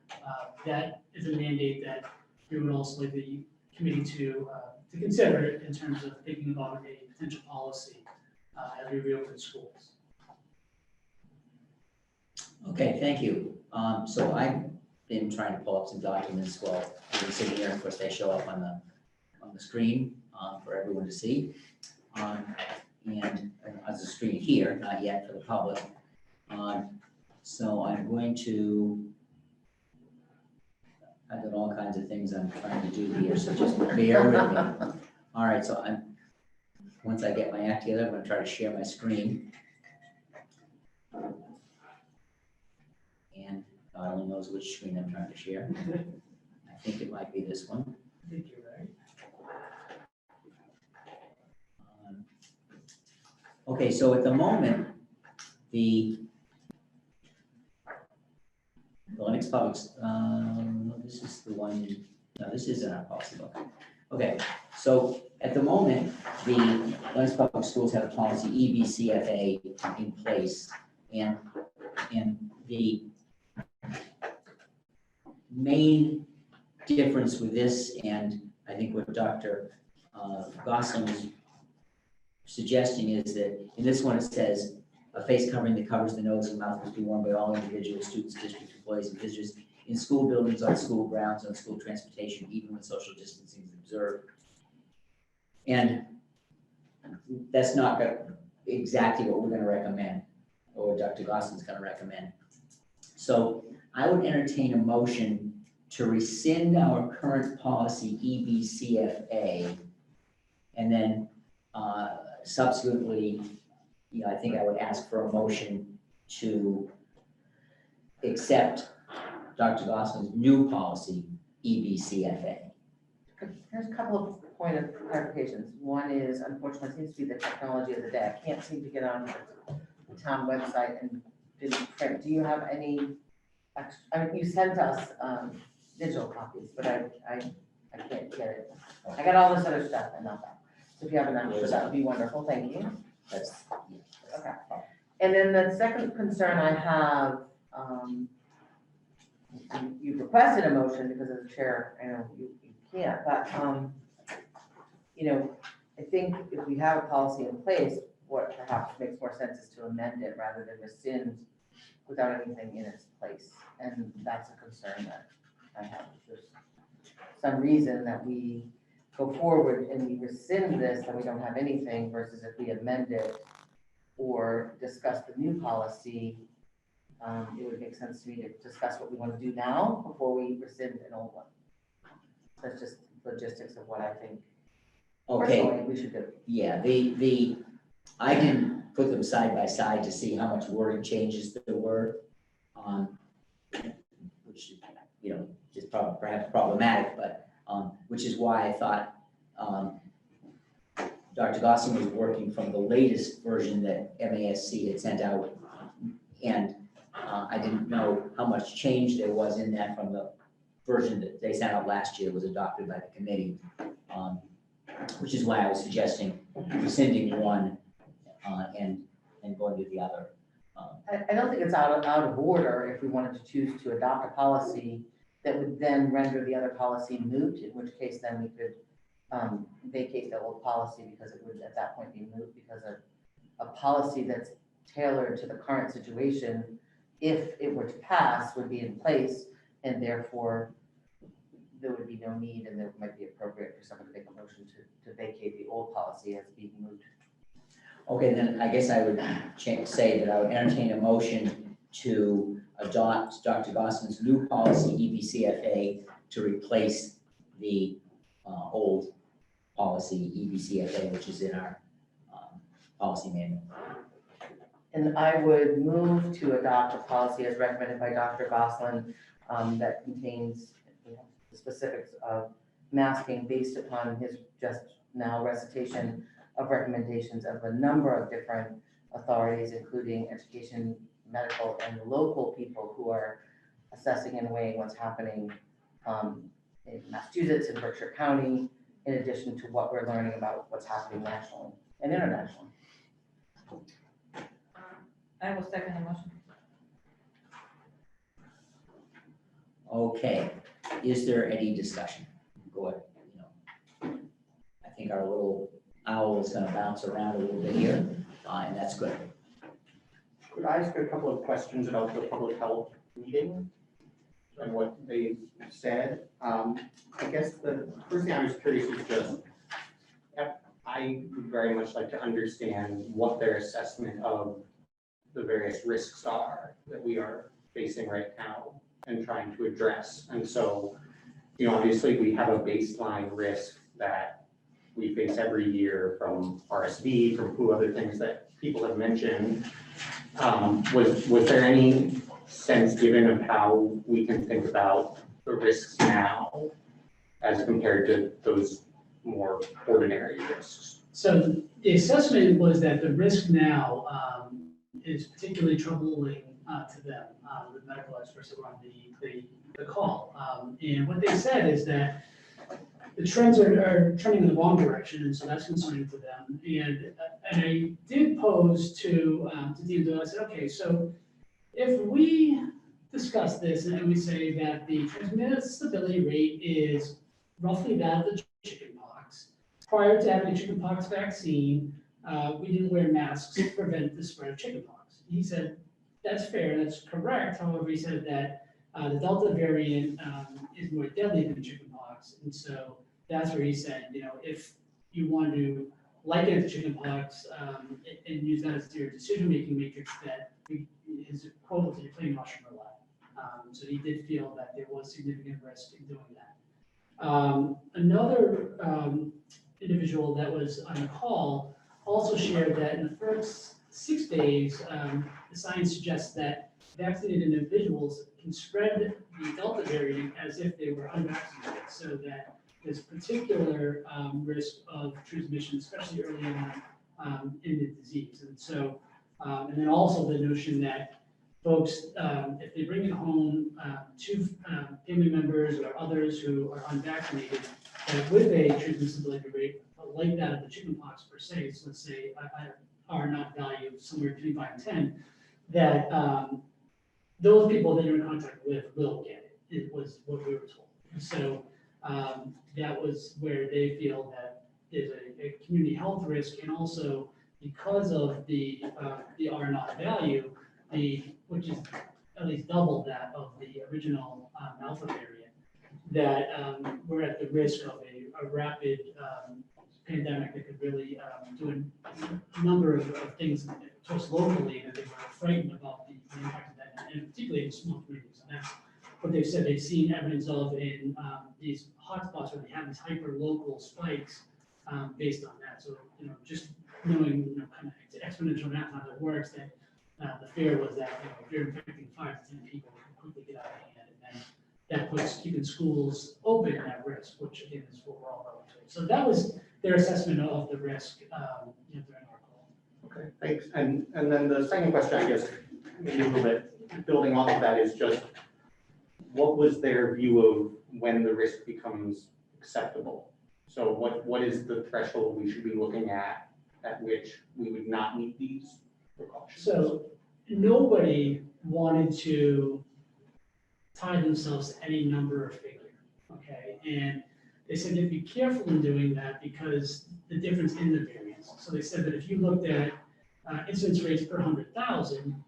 that is a mandate that we would also like the committee to consider in terms of thinking about a potential policy as we reopen schools. Okay, thank you. So I've been trying to pull up some documents while I've been sitting here. Of course, they show up on the screen for everyone to see. And as a screen here, not yet for the public. So I'm going to, I've got all kinds of things I'm trying to do here, so just bear with me. All right, so once I get my act together, I'm going to try to share my screen. And God only knows which screen I'm trying to share. I think it might be this one. I think you're right. Okay, so at the moment, the Lenox Public, no, this is the one, no, this isn't our policy book. Okay, so at the moment, the Lenox Public Schools have a policy EBCFA in place, and the main difference with this, and I think what Dr. Gosselin was suggesting, is that in this one it says a face covering that covers the nose and mouth must be worn by all individuals, students, district employees, and visitors in school buildings, on school grounds, on school transportation, even when social distancing is observed. And that's not exactly what we're going to recommend, or what Dr. Gosselin's going to recommend. So I would entertain a motion to rescind our current policy EBCFA, and then subsequently, I think I would ask for a motion to accept Dr. Gosselin's new policy EBCFA. There's a couple of point of clarifications. One is, unfortunately, it seems to be the technology of the day. I can't seem to get on the town website and didn't print. Do you have any extra, I mean, you sent us digital copies, but I can't get it. I got all this other stuff and not that. So if you have an extra, that would be wonderful. Thank you. That's, okay. And then the second concern I have, you requested a motion because as a chair, I know you can't, but I think if we have a policy in place, what perhaps makes more sense is to amend it rather than rescind without anything in its place. And that's a concern that I have. If there's some reason that we go forward and we rescind this, then we don't have anything, versus if we amend it, or discuss the new policy, it would make sense to me to discuss what we want to do now before we rescind an old one. That's just logistics of what I think Okay, personally we should do. yeah, I didn't put them side by side to see how much wording changes there were. Which, you know, is perhaps problematic, but, which is why I thought, Dr. Gosling was working from the latest version that MASC had sent out. And I didn't know how much change there was in that from the version that they sent out last year, was adopted by the committee. Which is why I was suggesting rescinding one and going to the other. I don't think it's out of order if we wanted to choose to adopt a policy that would then render the other policy moot, in which case then we could vacate the old policy because it would at that point be moot, because a policy that's tailored to the current situation, if it were to pass, would be in place, and therefore there would be no need, and it might be appropriate for someone to make a motion to vacate the old policy as being moot. Okay, then I guess I would say that I would entertain a motion to adopt Dr. Gosling's new policy, EBCFA, to replace the old policy, EBCFA, which is in our policy manual. And I would move to adopt a policy as recommended by Dr. Gosling that contains the specifics of masking based upon his just now recitation of recommendations of a number of different authorities, including education, medical, and local people who are assessing and weighing what's happening in Massachusetts and Berkshire County, in addition to what we're learning about what's happening nationally and internationally. I will second the motion. Okay, is there any discussion? Go ahead, you know. I think our little owl is gonna bounce around a little bit here, and that's good. Could I ask a couple of questions about the public health meeting and what they said? I guess the first thing I was curious is just, I would very much like to understand what their assessment of the various risks are that we are facing right now and trying to address. And so, you know, obviously we have a baseline risk that we face every year from RSV, from who other things that people have mentioned. Was there any sense given of how we can think about the risks now as compared to those more ordinary risks? So the assessment was that the risk now is particularly troubling to them, the medical experts that were on the call. And what they said is that the trends are trending in the wrong direction, and so that's concerning to them. And I did pose to Dean Doyle, I said, okay, so if we discuss this and we say that the transmissibility rate is roughly that of the chickenpox, prior to having a chickenpox vaccine, we didn't wear masks to prevent the spread of chickenpox. He said, that's fair, that's correct. However, he said that the Delta variant is more deadly than chickenpox. And so that's where he said, you know, if you want to liken it to chickenpox and use that as your decision-making matrix, that his quote was, you're playing Russian roulette. So he did feel that there was significant risk in doing that. Another individual that was on the call also shared that in the first 6 days, the science suggests that vaccinated individuals can spread the Delta variant as if they were unvaccinated, so that there's particular risk of transmission, especially early on in the disease. And so, and then also the notion that folks, if they bring it home to family members or others who are unvaccinated, that with a transmissibility rate like that of the chickenpox per se, so let's say R naught value somewhere between 5 and 10, that those people that you're in contact with will get it. It was what we were told. And so that was where they feel that there's a community health risk, and also because of the R naught value, which is at least double that of the original Alpha variant, that we're at the risk of a rapid pandemic that could really do a number of things to us locally, that they were frightened about the impact of that, and particularly in small communities. And that's what they've said they've seen evidence of in these hotspots where they have these hyper-local spikes based on that. So, just knowing, kind of exponential math, how that works, that the fear was that, if you're infecting 5 to 10 people, it can quickly get out of hand. And then that puts keeping schools open at risk, which again is what we're all going to. So that was their assessment of the risk during our call. Okay, thanks. And then the second question, I guess, maybe a little bit building off of that, is just what was their view of when the risk becomes acceptable? So what is the threshold we should be looking at which we would not meet these precautions? So nobody wanted to tie themselves to any number or figure, okay? And they said to be careful in doing that because the difference in the variance. So they said that if you looked at incidence rates per 100,000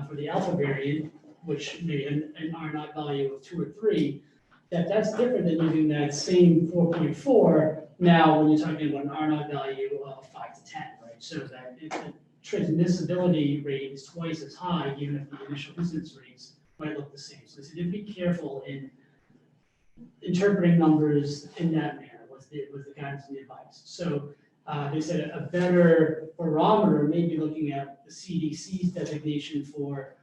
for the alpha variant, which maybe an R0 value of 2 or 3, that's different than using that same 4.4 now when you're talking about an R0 value of 5 to 10, right? So that the transmissibility rate is twice as high, even if the initial incidence rates might look the same. So they said to be careful in interpreting numbers in that manner was the guidance and the advice. So they said a better barometer may be looking at the CDC's designation for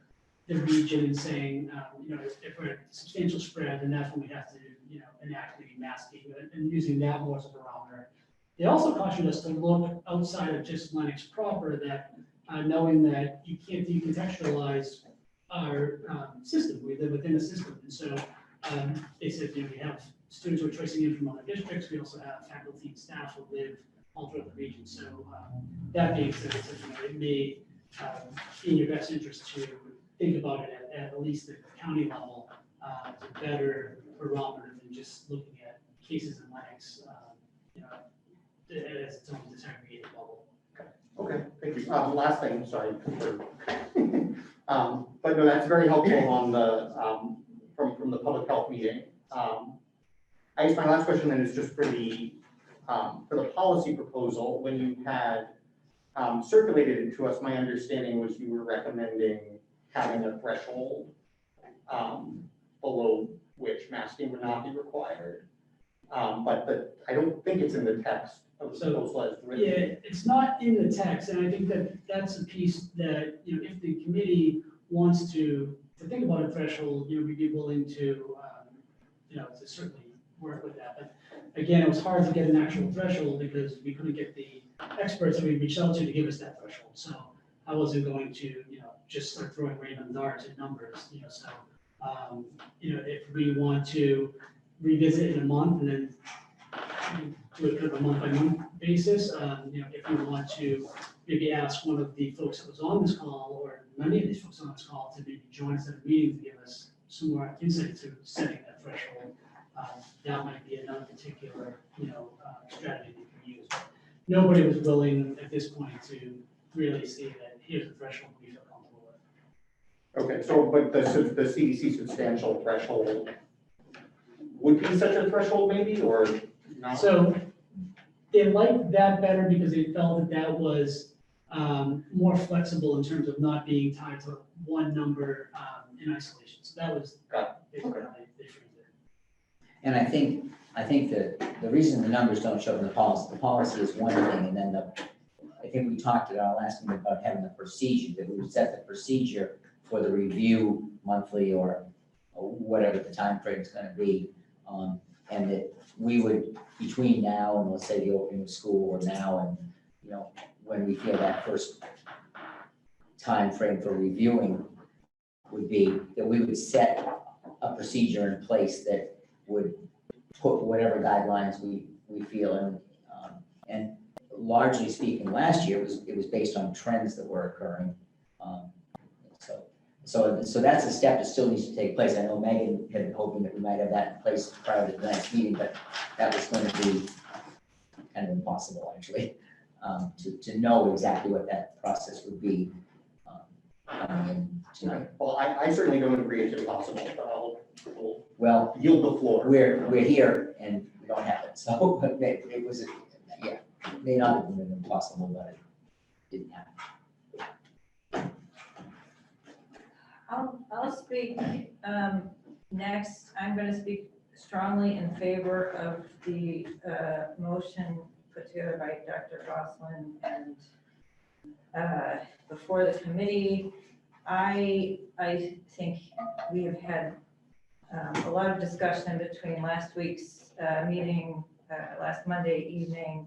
the region and saying, if we're at substantial spread, then that's when we have to, enact maybe masking and using that more as a barometer. They also cautioned us to look outside of just Lenox proper, that knowing that you can't decontextualize our system, we live within a system. And so they said, we have students who are choicing in from other districts. We also have faculty and staff who live all throughout the region. So that being said, it may be in your best interest to think about it at least the county level, to better barometer than just looking at cases in Lenox, as its own disaggregated bubble. Okay, thank you. Last thing, sorry. But no, that's very helpful on the from the public health meeting. I guess my last question then is just for the policy proposal. When you had circulated it to us, my understanding was you were recommending having a threshold below which masking would not be required. But I don't think it's in the text of the proposal as written. Yeah, it's not in the text, and I think that that's a piece that, if the committee wants to think about a threshold, we'd be willing to, to certainly work with that. But again, it was hard to get an actual threshold because we couldn't get the experts that we reached out to give us that threshold. So I wasn't going to, just start throwing random darts at numbers, so, if we want to revisit in a month and then do it kind of a month-by-month basis, if you want to maybe ask one of the folks that was on this call, or many of these folks on this call, to maybe join us at a meeting to give us some more insight to setting that threshold, that might be another particular, strategy that you can use. But nobody was willing at this point to really say that here's the threshold we feel comfortable with. Okay, so but the CDC substantial threshold would be such a threshold maybe, or not? So they liked that better because they felt that was more flexible in terms of not being tied to one number in isolation. So that was basically how they framed it. And I think that the reason the numbers don't show up in the policy is one thing, and then I think we talked at our last meeting about having a procedure, that we would set the procedure for the review monthly or whatever the time frame is going to be, and that we would, between now and let's say the opening of school, or now and when we feel that first time frame for reviewing would be, that we would set a procedure in place that would put whatever guidelines we feel in. And largely speaking, last year it was based on trends that were occurring. So that's a step that still needs to take place. I know Megan had been hoping that we might have that in place prior to the next meeting, but that was going to be kind of impossible, actually, to know exactly what that process would be coming in tonight. Well, I certainly don't agree it's impossible, but Well, yield the floor. We're here and we don't have it, so it was, it may not have been impossible, but it didn't happen. I'll speak next. I'm going to speak strongly in favor of the motion put together by Dr. Gosselin and before the committee. I think we have had a lot of discussion between last week's meeting, last Monday evening,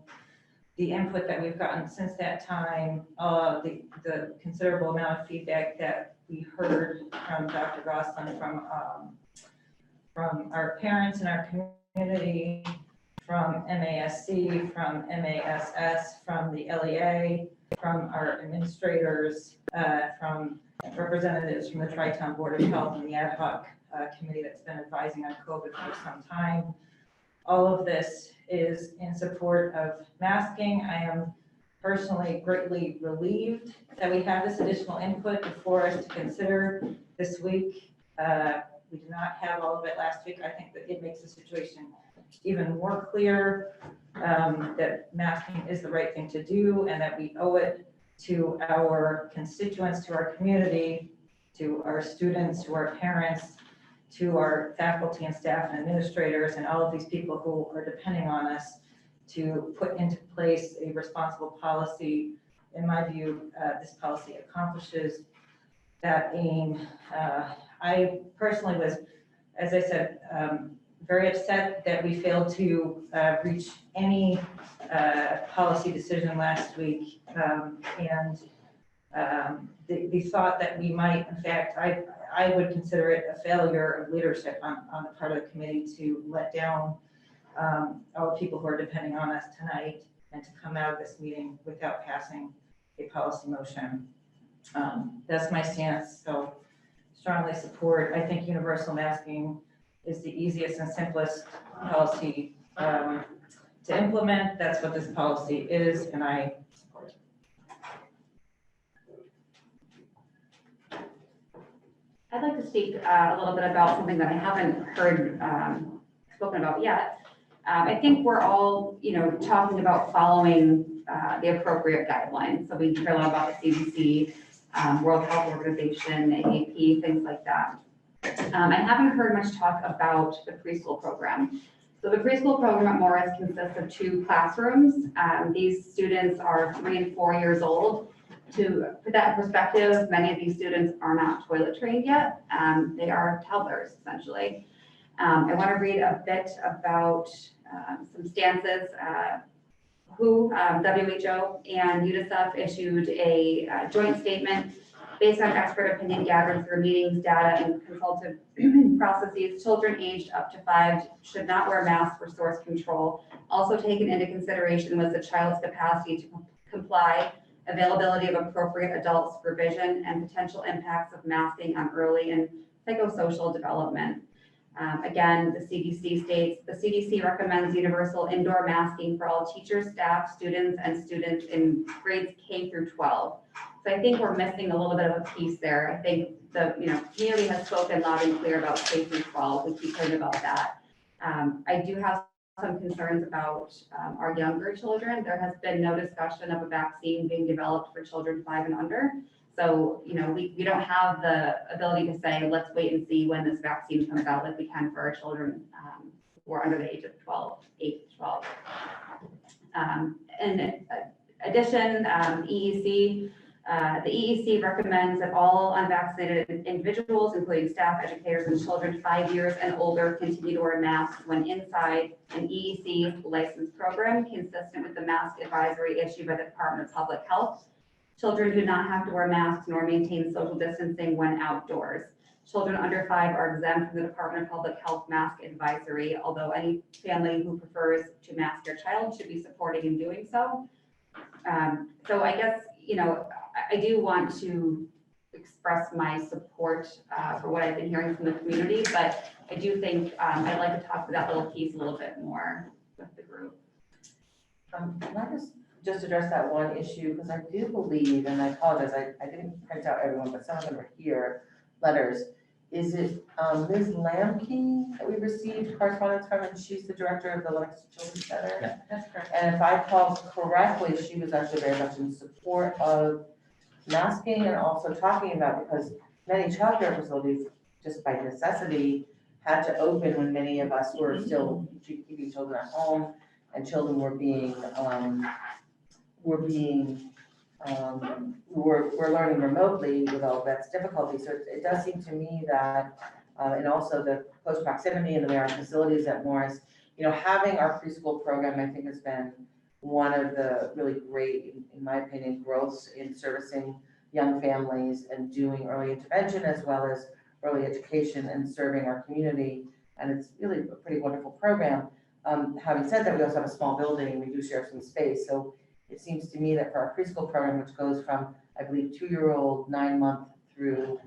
the input that we've gotten since that time, the considerable amount of feedback that we heard from Dr. Gosselin, from our parents in our community, from MASC, from MASS, from the LEA, from our administrators, from representatives from the Tri-Town Board of Health and the ad hoc committee that's been advising on COVID for some time. All of this is in support of masking. I am personally greatly relieved that we have this additional input before us to consider this week. We did not have all of it last week. I think that it makes the situation even more clear that masking is the right thing to do and that we owe it to our constituents, to our community, to our students, to our parents, to our faculty and staff and administrators and all of these people who are depending on us to put into place a responsible policy. In my view, this policy accomplishes that aim. I personally was, as I said, very upset that we failed to reach any policy decision last week. The thought that we might, in fact, I would consider it a failure of leadership on the part of the committee to let down all the people who are depending on us tonight and to come out of this meeting without passing a policy motion. That's my stance, so strongly support. I think universal masking is the easiest and simplest policy to implement. That's what this policy is, and I support it. I'd like to speak a little bit about something that I haven't heard spoken about yet. I think we're all, talking about following the appropriate guidelines. So we hear a lot about the CDC, World Health Organization, AAP, things like that. I haven't heard much talk about the preschool program. So the preschool program at Morris consists of 2 classrooms. These students are 3 and 4 years old. To put that in perspective, many of these students are not toilet trained yet. They are toddlers, essentially. I want to read a bit about some stances. WHO and UNICEF issued a joint statement based on expert opinion gathered through meetings, data, and consultative processes. Children aged up to 5 should not wear masks for source control. Also taken into consideration was the child's capacity to comply, availability of appropriate adult supervision, and potential impacts of masking on early and psychosocial development. Again, the CDC states, the CDC recommends universal indoor masking for all teachers, staff, students, and students in grades K through 12. So I think we're missing a little bit of a piece there. I think the community has spoken loud and clear about K through 12. We keep hearing about that. I do have some concerns about our younger children. There has been no discussion of a vaccine being developed for children 5 and under. So, we don't have the ability to say, let's wait and see when this vaccine comes out like we can for our children who are under the age of 8 to 12. In addition, EEC, the EEC recommends that all unvaccinated individuals, including staff, educators, and children 5 years and older, continue to wear masks when inside an EEC licensed program consistent with the mask advisory issued by the Department of Public Health. Children do not have to wear masks nor maintain social distancing when outdoors. Children under 5 are exempt from the Department of Public Health mask advisory, although any family who prefers to mask their child should be supporting in doing so. So I guess, I do want to express my support for what I've been hearing from the community, but I do think I'd like to talk to that little piece a little bit more with the group. Can I just address that one issue? Because I do believe, and I apologize, I didn't print out everyone, but some of them are here, letters. Is it Ms. Lamke that we received correspondence from, and she's the director of the Lenox Children's Center? Yeah, that's correct. And if I recall correctly, she was actually very much in support of masking and also talking about, because many childcare facilities, just by necessity, had to open when many of us were still keeping children at home, and children were learning remotely with all of that's difficulty. So it does seem to me that, and also the close proximity and the way our facilities at Morris, having our preschool program, I think, has been one of the really great, in my opinion, growths in servicing young families and doing early intervention as well as early education and serving our community. And it's really a pretty wonderful program. Having said that, we also have a small building and we do share some space. So it seems to me that for our preschool program, which goes from, I believe, 2-year-old, 9-month through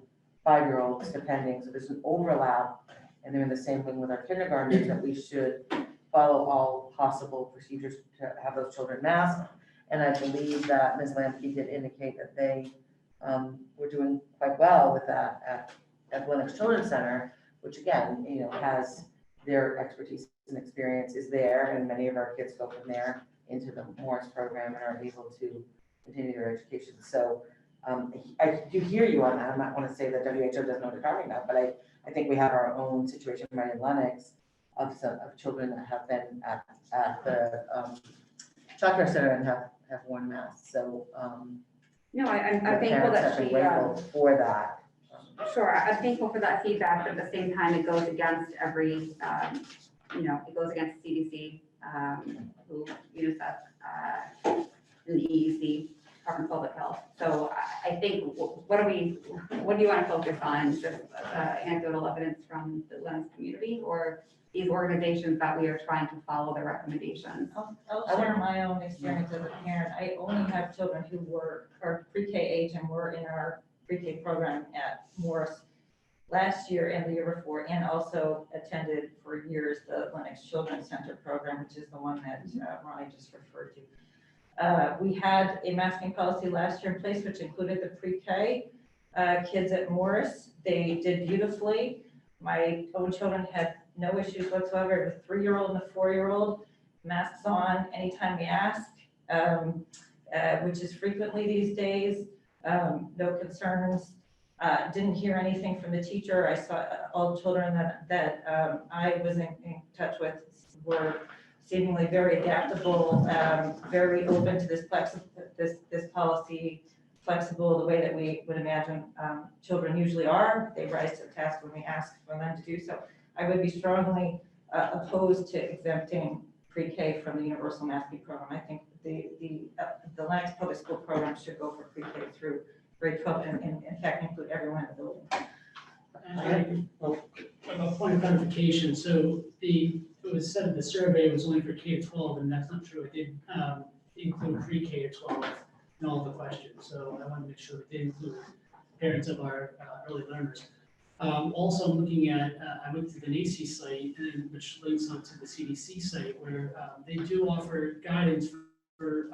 5-year-olds, depending. So there's an overlap, and they're in the same wing with our kindergartners, that we should follow all possible procedures to have those children masked. And I believe that Ms. Lamke did indicate that they were doing quite well with that at Lenox Children's Center, which again, has their expertise and experience is there, and many of our kids go from there into the Morris program and are able to continue their education. So I do hear you on that. I might want to say that WHO doesn't know what they're talking about, but I think we have our own situation right in Lenox of children that have been at the childcare center and have worn masks. So No, I'm the thankful parents that have been she, grateful for that. sure, I'm thankful for that feedback, but at the same time, it goes against every, it goes against CDC, who, UNICEF, and the EEC, Department of Public Health. So I think, what do you want to focus on? Just anecdotal evidence from the Lenox community, or these organizations that we are trying to follow their recommendations? I'll share my own experience as a parent. I only have children who are pre-K age and were in our pre-K program at Morris last year and the year before, and also attended for years the Lenox Children's Center program, which is the one that Ronnie just referred to. We had a masking policy last year in place, which included the pre-K kids at Morris. They did beautifully. My own children had no issues whatsoever. The 3-year-old and the 4-year-old, masks on anytime we ask, which is frequently these days. No concerns. Didn't hear anything from the teacher. I saw all children that I was in touch with were seemingly very adaptable, very open to this policy, flexible the way that we would imagine children usually are. They rise to the task when we ask for them to do so. I would be strongly opposed to exempting pre-K from the universal masking program. I think the Lenox Public School program should go for pre-K through grade 12 and in fact include everyone in the building. A point of clarification, so it was said the survey was only for K-12, and that's not true. It did include pre-K to 12 in all the questions, so I want to make sure it did include parents of our early learners. Also, I'm looking at, I went to the NACI site, which links onto the CDC site, where they do offer guidance for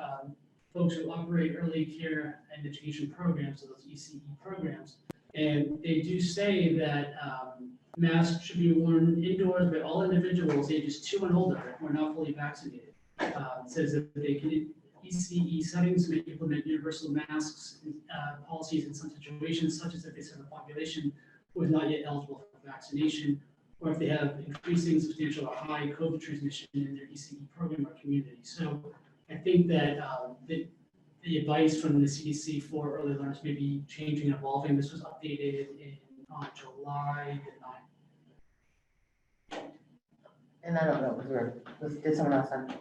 folks who operate early care and education programs, so those ECE programs. And they do say that masks should be worn indoors by all individuals ages 2 and older who are not fully vaccinated. It says that they can, ECE settings may implement universal masks policies in some situations, such as if they serve a population who is not yet eligible for vaccination, or if they have increasing substantial or high COVID transmission in their ECE program or community. So I think that the advice from the CDC for early learners may be changing and evolving. This was updated on July the 9th. And I don't know, did someone else on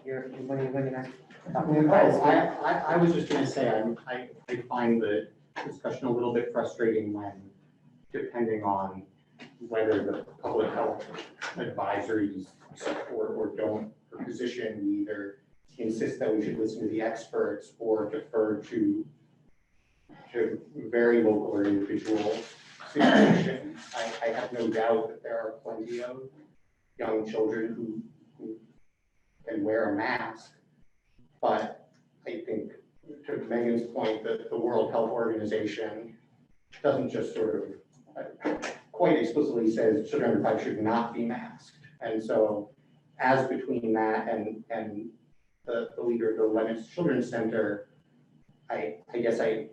when you guys talking Oh, about? I was just gonna say, I find the discussion a little bit frustrating when, depending on whether the public health advisories support or don't, or position, we either insist that we should listen to the experts or defer to very local or individual situations. I have no doubt that there are plenty of young children who can wear a mask, but I think, to Megan's point, that the World Health Organization doesn't just sort of quite explicitly says children under 5 should not be masked. And so as between that and the leader of the Lenox Children's Center, I guess I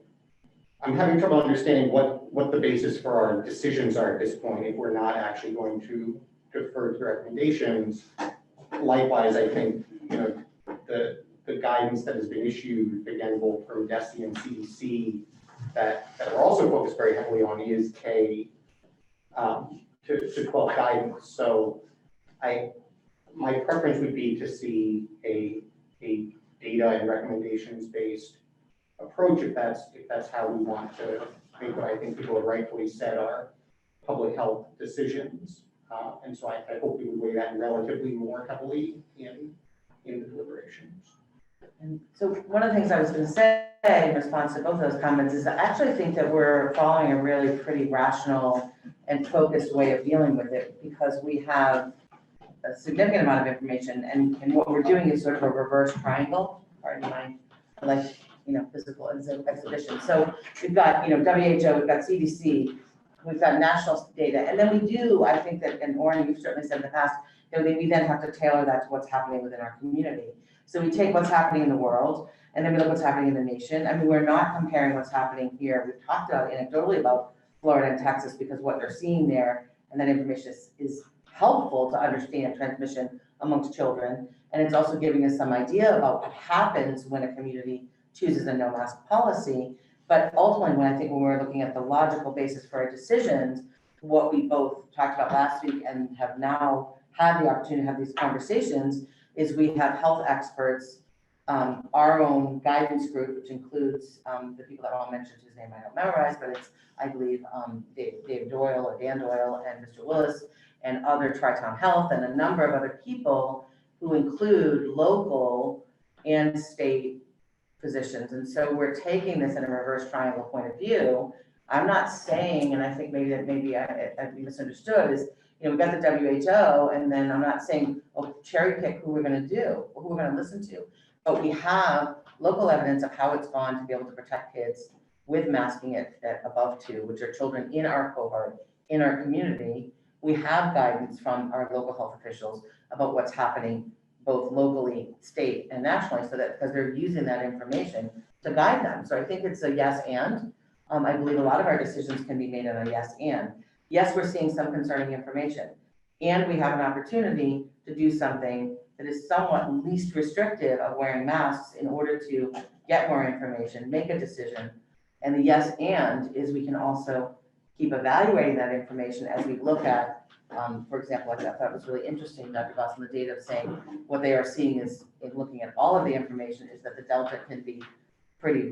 I'm having trouble understanding what the basis for our decisions are at this point, if we're not actually going to defer to recommendations. Likewise, I think, the guidance that has been issued, again, both from DESI and CDC, that we're also focused very heavily on is K to 12 guidance. So my preference would be to see a data and recommendations based approach if that's how we want to make what I think people have rightfully said are public health decisions. And so I hope we would weigh that relatively more heavily in the deliberations. And so one of the things I was going to say in response to both of those comments is I actually think that we're following a really pretty rational and focused way of dealing with it, because we have a significant amount of information, and what we're doing is sort of a reverse triangle, pardon my, like, physical exhibition. So we've got, WHO, we've got CDC, we've got national data, and then we do, I think that, and Oren, you've certainly said in the past, we then have to tailor that to what's happening within our community. So we take what's happening in the world, and then we look what's happening in the nation. I mean, we're not comparing what's happening here. We've talked about anecdotally about Florida and Texas because what they're seeing there, and that information is helpful to understand transmission amongst children. And it's also giving us some idea about what happens when a community chooses a no mask policy. But ultimately, when we're looking at the logical basis for our decisions, what we both talked about last week and have now had the opportunity to have these conversations is we have health experts, our own guidance group, which includes the people that all mentioned whose name I don't memorize, but it's, I believe, Dave Doyle or Dan Doyle and Mr. Willis and other Tri-Town Health and a number of other people who include local and state physicians. And so we're taking this in a reverse triangle point of view. I'm not saying, and I think maybe I misunderstood, is we've got the WHO, and then I'm not saying, cherry pick who we're going to do, or who we're going to listen to. But we have local evidence of how it's gone to be able to protect kids with masking at above 2, which are children in our cohort, in our community. We have guidance from our local health officials about what's happening both locally, state, and nationally, so that because they're using that information to guide them. So I think it's a yes and. I believe a lot of our decisions can be made on a yes and. Yes, we're seeing some concerning information, and we have an opportunity to do something that is somewhat least restrictive of wearing masks in order to get more information, make a decision. And the yes and is we can also keep evaluating that information as we look at, for example, I thought it was really interesting, Dr. Goss, the data of saying what they are seeing is, in looking at all of the information, is that the Delta can be very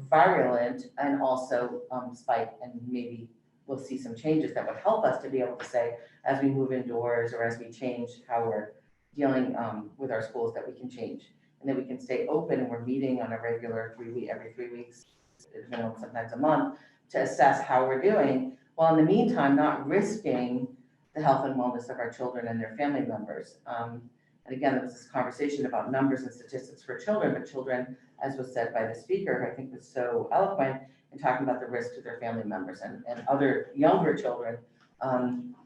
virulent and also spike, and maybe we'll see some changes that would help us to be able to say, as we move indoors or as we change how we're dealing with our schools, that we can change and that we can stay open. And we're meeting on a regular every 3 weeks, sometimes a month, to assess how we're doing, while in the meantime, not risking the health and wellness of our children and their family members. And again, there was this conversation about numbers and statistics for children, but children, as was said by the speaker, who I think was so eloquent in talking about the risk to their family members and other younger children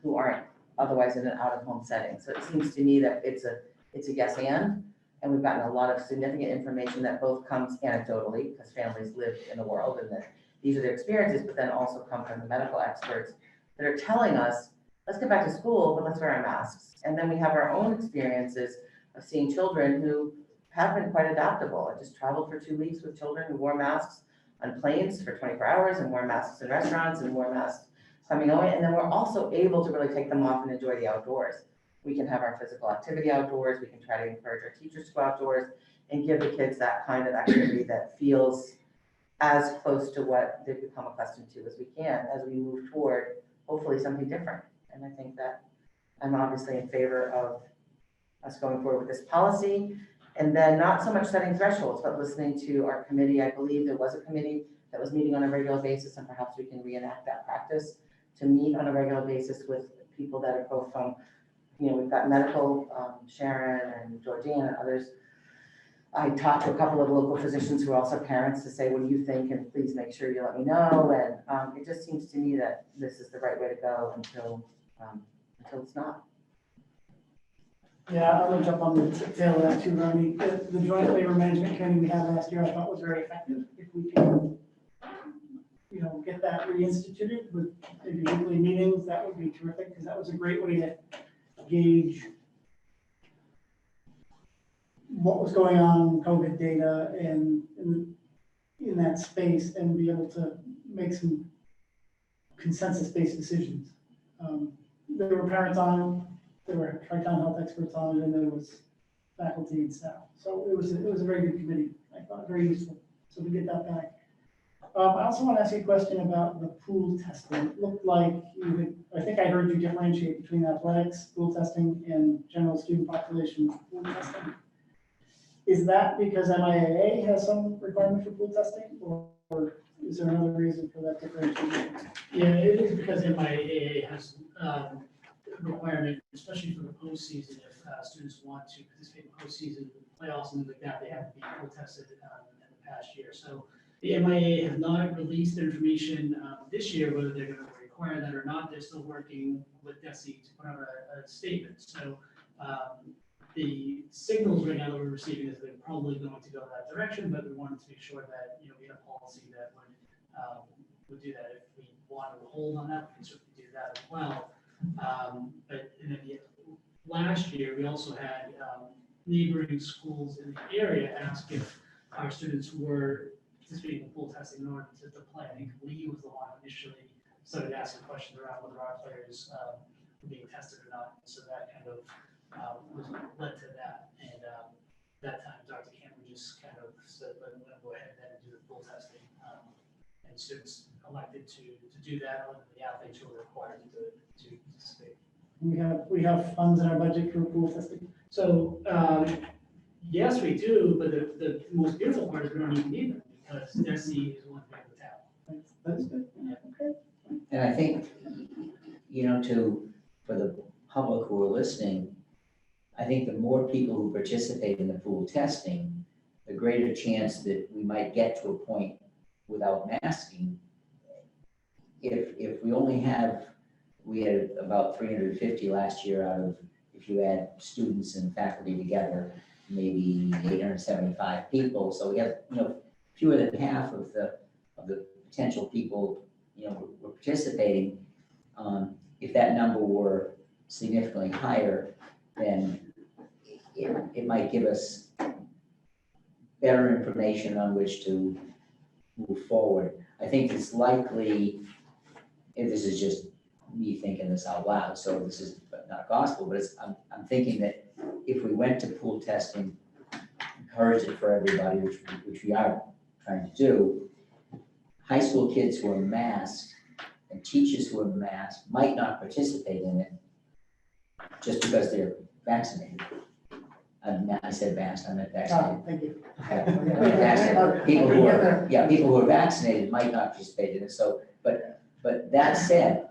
who aren't otherwise in an out-of-home setting. So it seems to me that it's a yes and we've gotten a lot of significant information that both comes anecdotally, because families live in the world and that these are their experiences, but then also come from the medical experts that are telling us, let's get back to school, but let's wear our masks. And then we have our own experiences of seeing children who have been quite adaptable. I just traveled for 2 weeks with children who wore masks on planes for 24 hours and wore masks in restaurants and wore masks coming away. And then we're also able to really take them off and enjoy the outdoors. We can have our physical activity outdoors. We can try to encourage our teachers to go outdoors and give the kids that kind of activity that feels as close to what they've become accustomed to as we can, as we move toward hopefully something different. And I think that I'm obviously in favor of us going forward with this policy, and then not so much setting thresholds, but listening to our committee. I believe there was a committee that was meeting on a regular basis, and perhaps we can reenact that practice to meet on a regular basis with people that are both from, we've got medical, Sharon and Georgina and others. I talked to a couple of local physicians who are also parents to say, what do you think? And please make sure you let me know. And it just seems to me that this is the right way to go until it's not. Yeah, I'm gonna jump on the tail of that too, Ronnie. The joint labor management training we had last year, I thought was very effective. If we can get that reinstituted with maybe weekly meetings, that would be terrific, because that was a great way to gauge what was going on, COVID data, and in that space, and be able to make some consensus-based decisions. There were parents on, there were Tri-Town health experts on it, and there was faculty and staff. So it was a very good committee. I thought very useful. So we get that back. I also want to ask you a question about the pool testing. It looked like you had, I think I heard you differentiate between athletics, pool testing, and general student population pool testing. Is that because MIAA has some requirement for pool testing, or is there another reason for that differentiation? Yeah, it is because MIAA has a requirement, especially for the postseason, if students want to participate in postseason playoffs and things like that, they have to be pool tested in the past year. So the MIAA has not released information this year, whether they're going to require that or not. They're still working with DESE to put out a statement. So the signals right now that we're receiving is they're probably going to go that direction, but we wanted to make sure that we had a policy that would do that. If we wanted to hold on that, we can certainly do that as well. But and then last year we also had neighboring schools in the area ask if our students were participating in pool testing in order to play. I think Lee was the one who initially started asking questions around whether our players were being tested or not. So that kind of led to that. And that time, Dr. Cameron just kind of said, let them go ahead and do the pool testing. And students elected to do that, other than the athletes who were required to participate. We have funds in our budget for pool testing. So yes, we do, but the most beautiful part is we don't even need them because DESE is one thing with town. That's good. Yeah. Okay. And I think, for the public who are listening, I think the more people who participate in the pool testing, the greater chance that we might get to a point without masking. If we had about 350 last year out of, if you add students and faculty together, maybe 875 people. So we have, fewer than half of the potential people, were participating. If that number were significantly higher, then it might give us better information on which to move forward. I think it's likely, and this is just me thinking this out loud, so this is not gospel, but I'm thinking that if we went to pool testing, encouraged it for everybody, which we are trying to do, high school kids who are masked and teachers who are masked might not participate in it just because they're vaccinated. I said masked, I meant vaccinated. Thank you. Vaccinated. People who are vaccinated might not participate in it. So, but that said,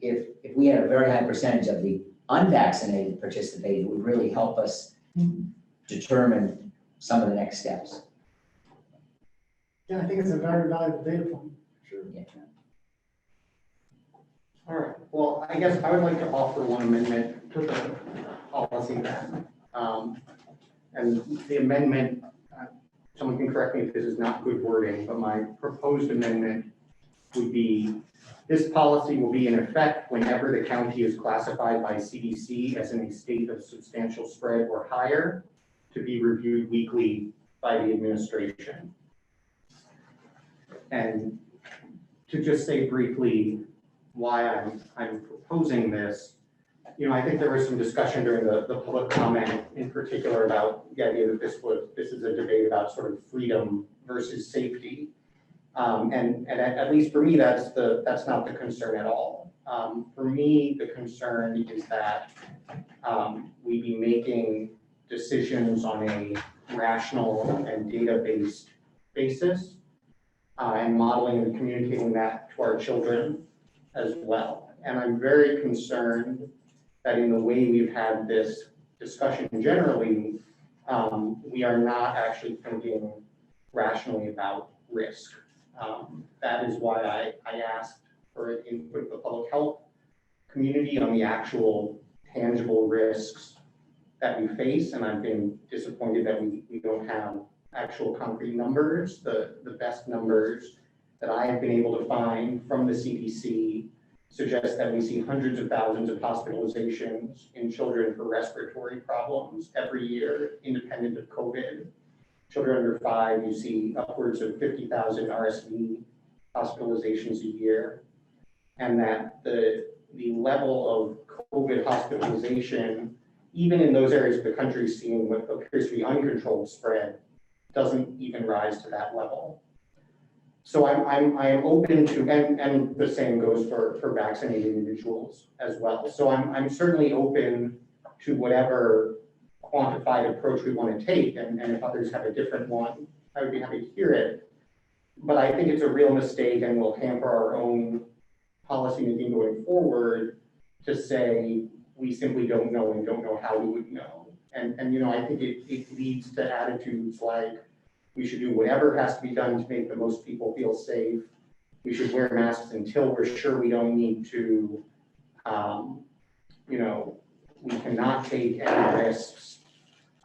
if we had a very high percentage of the unvaccinated participate, it would really help us determine some of the next steps. Yeah, I think it's a very valuable data point. Sure. Yeah. All right, well, I guess I would like to offer one amendment to the policy then. And the amendment, someone can correct me if this is not good wording, but my proposed amendment would be, this policy will be in effect whenever the county is classified by CDC as in a state of substantial spread or higher, to be reviewed weekly by the administration. And to just say briefly why I'm proposing this, I think there was some discussion during the public comment in particular about the idea that this is a debate about sort of freedom versus safety. And at least for me, that's not the concern at all. For me, the concern is that we be making decisions on a rational and data-based basis and modeling and communicating that to our children as well. And I'm very concerned that in the way we've had this discussion generally, we are not actually thinking rationally about risk. That is why I asked for input of the public health community on the actual tangible risks that we face, and I've been disappointed that we don't have actual concrete numbers. The best numbers that I have been able to find from the CDC suggests that we see hundreds of thousands of hospitalizations in children for respiratory problems every year, independent of COVID. Children under 5, you see upwards of 50,000 RSV hospitalizations a year, and that the level of COVID hospitalization, even in those areas of the country seeing what appears to be uncontrolled spread, doesn't even rise to that level. So I am open to, and the same goes for vaccinated individuals as well. So I'm certainly open to whatever quantified approach we want to take, and if others have a different one, I would be happy to hear it. But I think it's a real mistake and will hamper our own policy making going forward to say we simply don't know and don't know how we would know. And you know, I think it leads to attitudes like we should do whatever has to be done to make the most people feel safe. We should wear masks until we're sure we don't need to. You know, we cannot take any risks.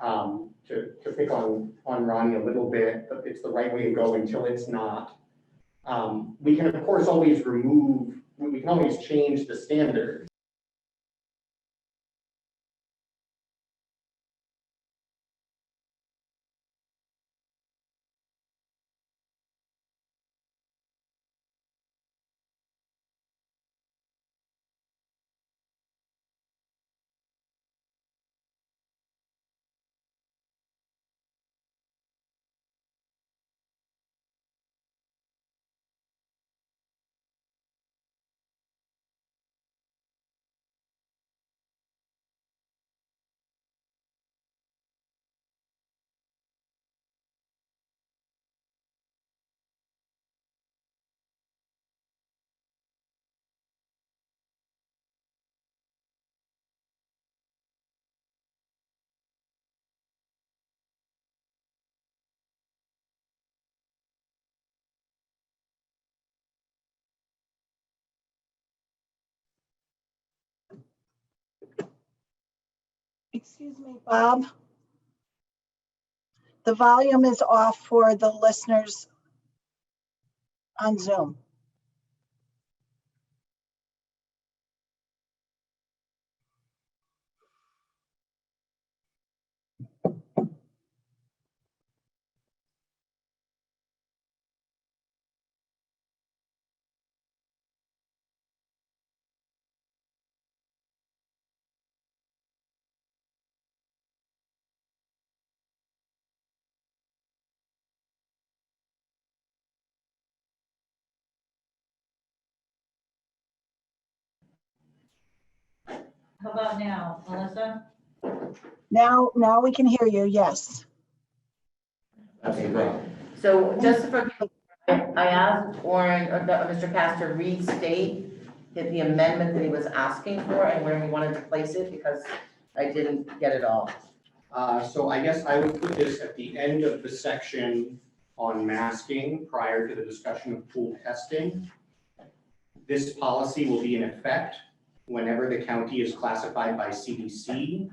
To pick on Ronnie a little bit, but it's the right way to go until it's not. We can of course always we can always change the standard. Excuse me, Bob. The volume is off for the listeners on Zoom. How about now, Melissa? Now we can hear you, yes. Okay, good. So just for, I asked Warren, Mr. Castor, restate the amendment that he was asking for and where we wanted to place it, because I didn't get it all. So I guess I would put this at the end of the section on masking prior to the discussion of pool testing. This policy will be in effect whenever the county is classified by CDC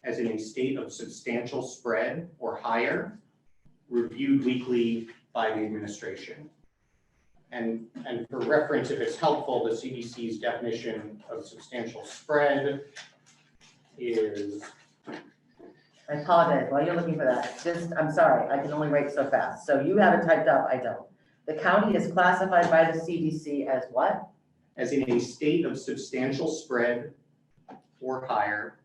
as in a state of substantial spread or higher, reviewed weekly by the administration. And for reference, if it's helpful, the CDC's definition of substantial spread is. I apologize, while you're looking for that, I'm sorry, I can only write so fast. So you have it typed up, I don't. The county is classified by the CDC as what? As in a state of substantial spread or higher,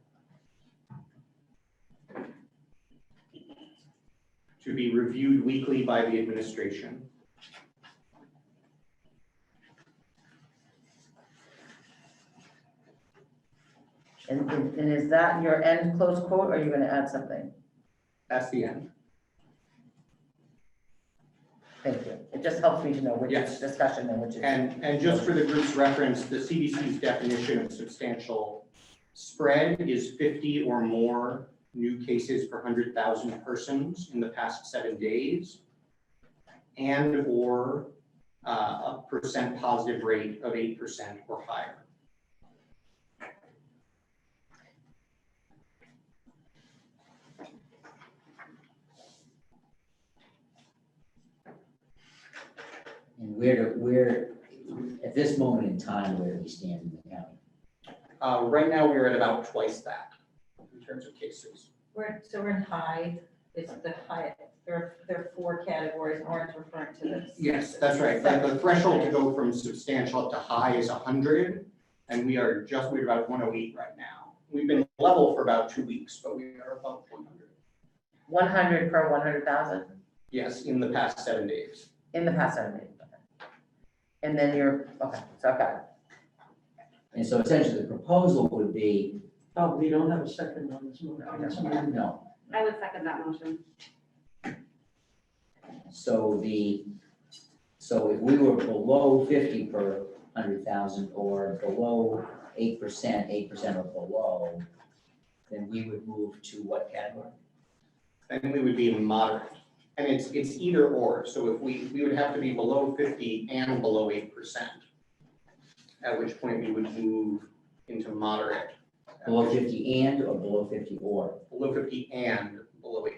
to be reviewed weekly by the administration. And is that your end close quote, or are you going to add something? That's the end. Thank you. It just helps me to know which is discussion and which is. And just for the group's reference, the CDC's definition of substantial spread is 50 or more new cases per 100,000 persons in the past 7 days, and or a percent positive rate of 8% or higher. And at this moment in time, where do we stand in the county? Right now, we're at about twice that in terms of cases. We're in high, it's the high, there are 4 categories, and Orange referring to this. Yes, that's right. The threshold to go from substantial up to high is 100, and we're about 108 right now. We've been level for about 2 weeks, but we are above 100. 100 per 100,000 Yes, in the past 7 days. in the past 7 days. Okay. And then okay, so I've got it. And so essentially the proposal would be, Oh, we don't have a second on this one. no. I would second that motion. So if we were below 50 per 100,000 or below 8% or below, then we would move to what category? And we would be moderate. And it's either or. So if we would have to be below 50 and below 8%, at which point we would move into moderate. Below 50 and or below 50 or? Below 50 and below 8%.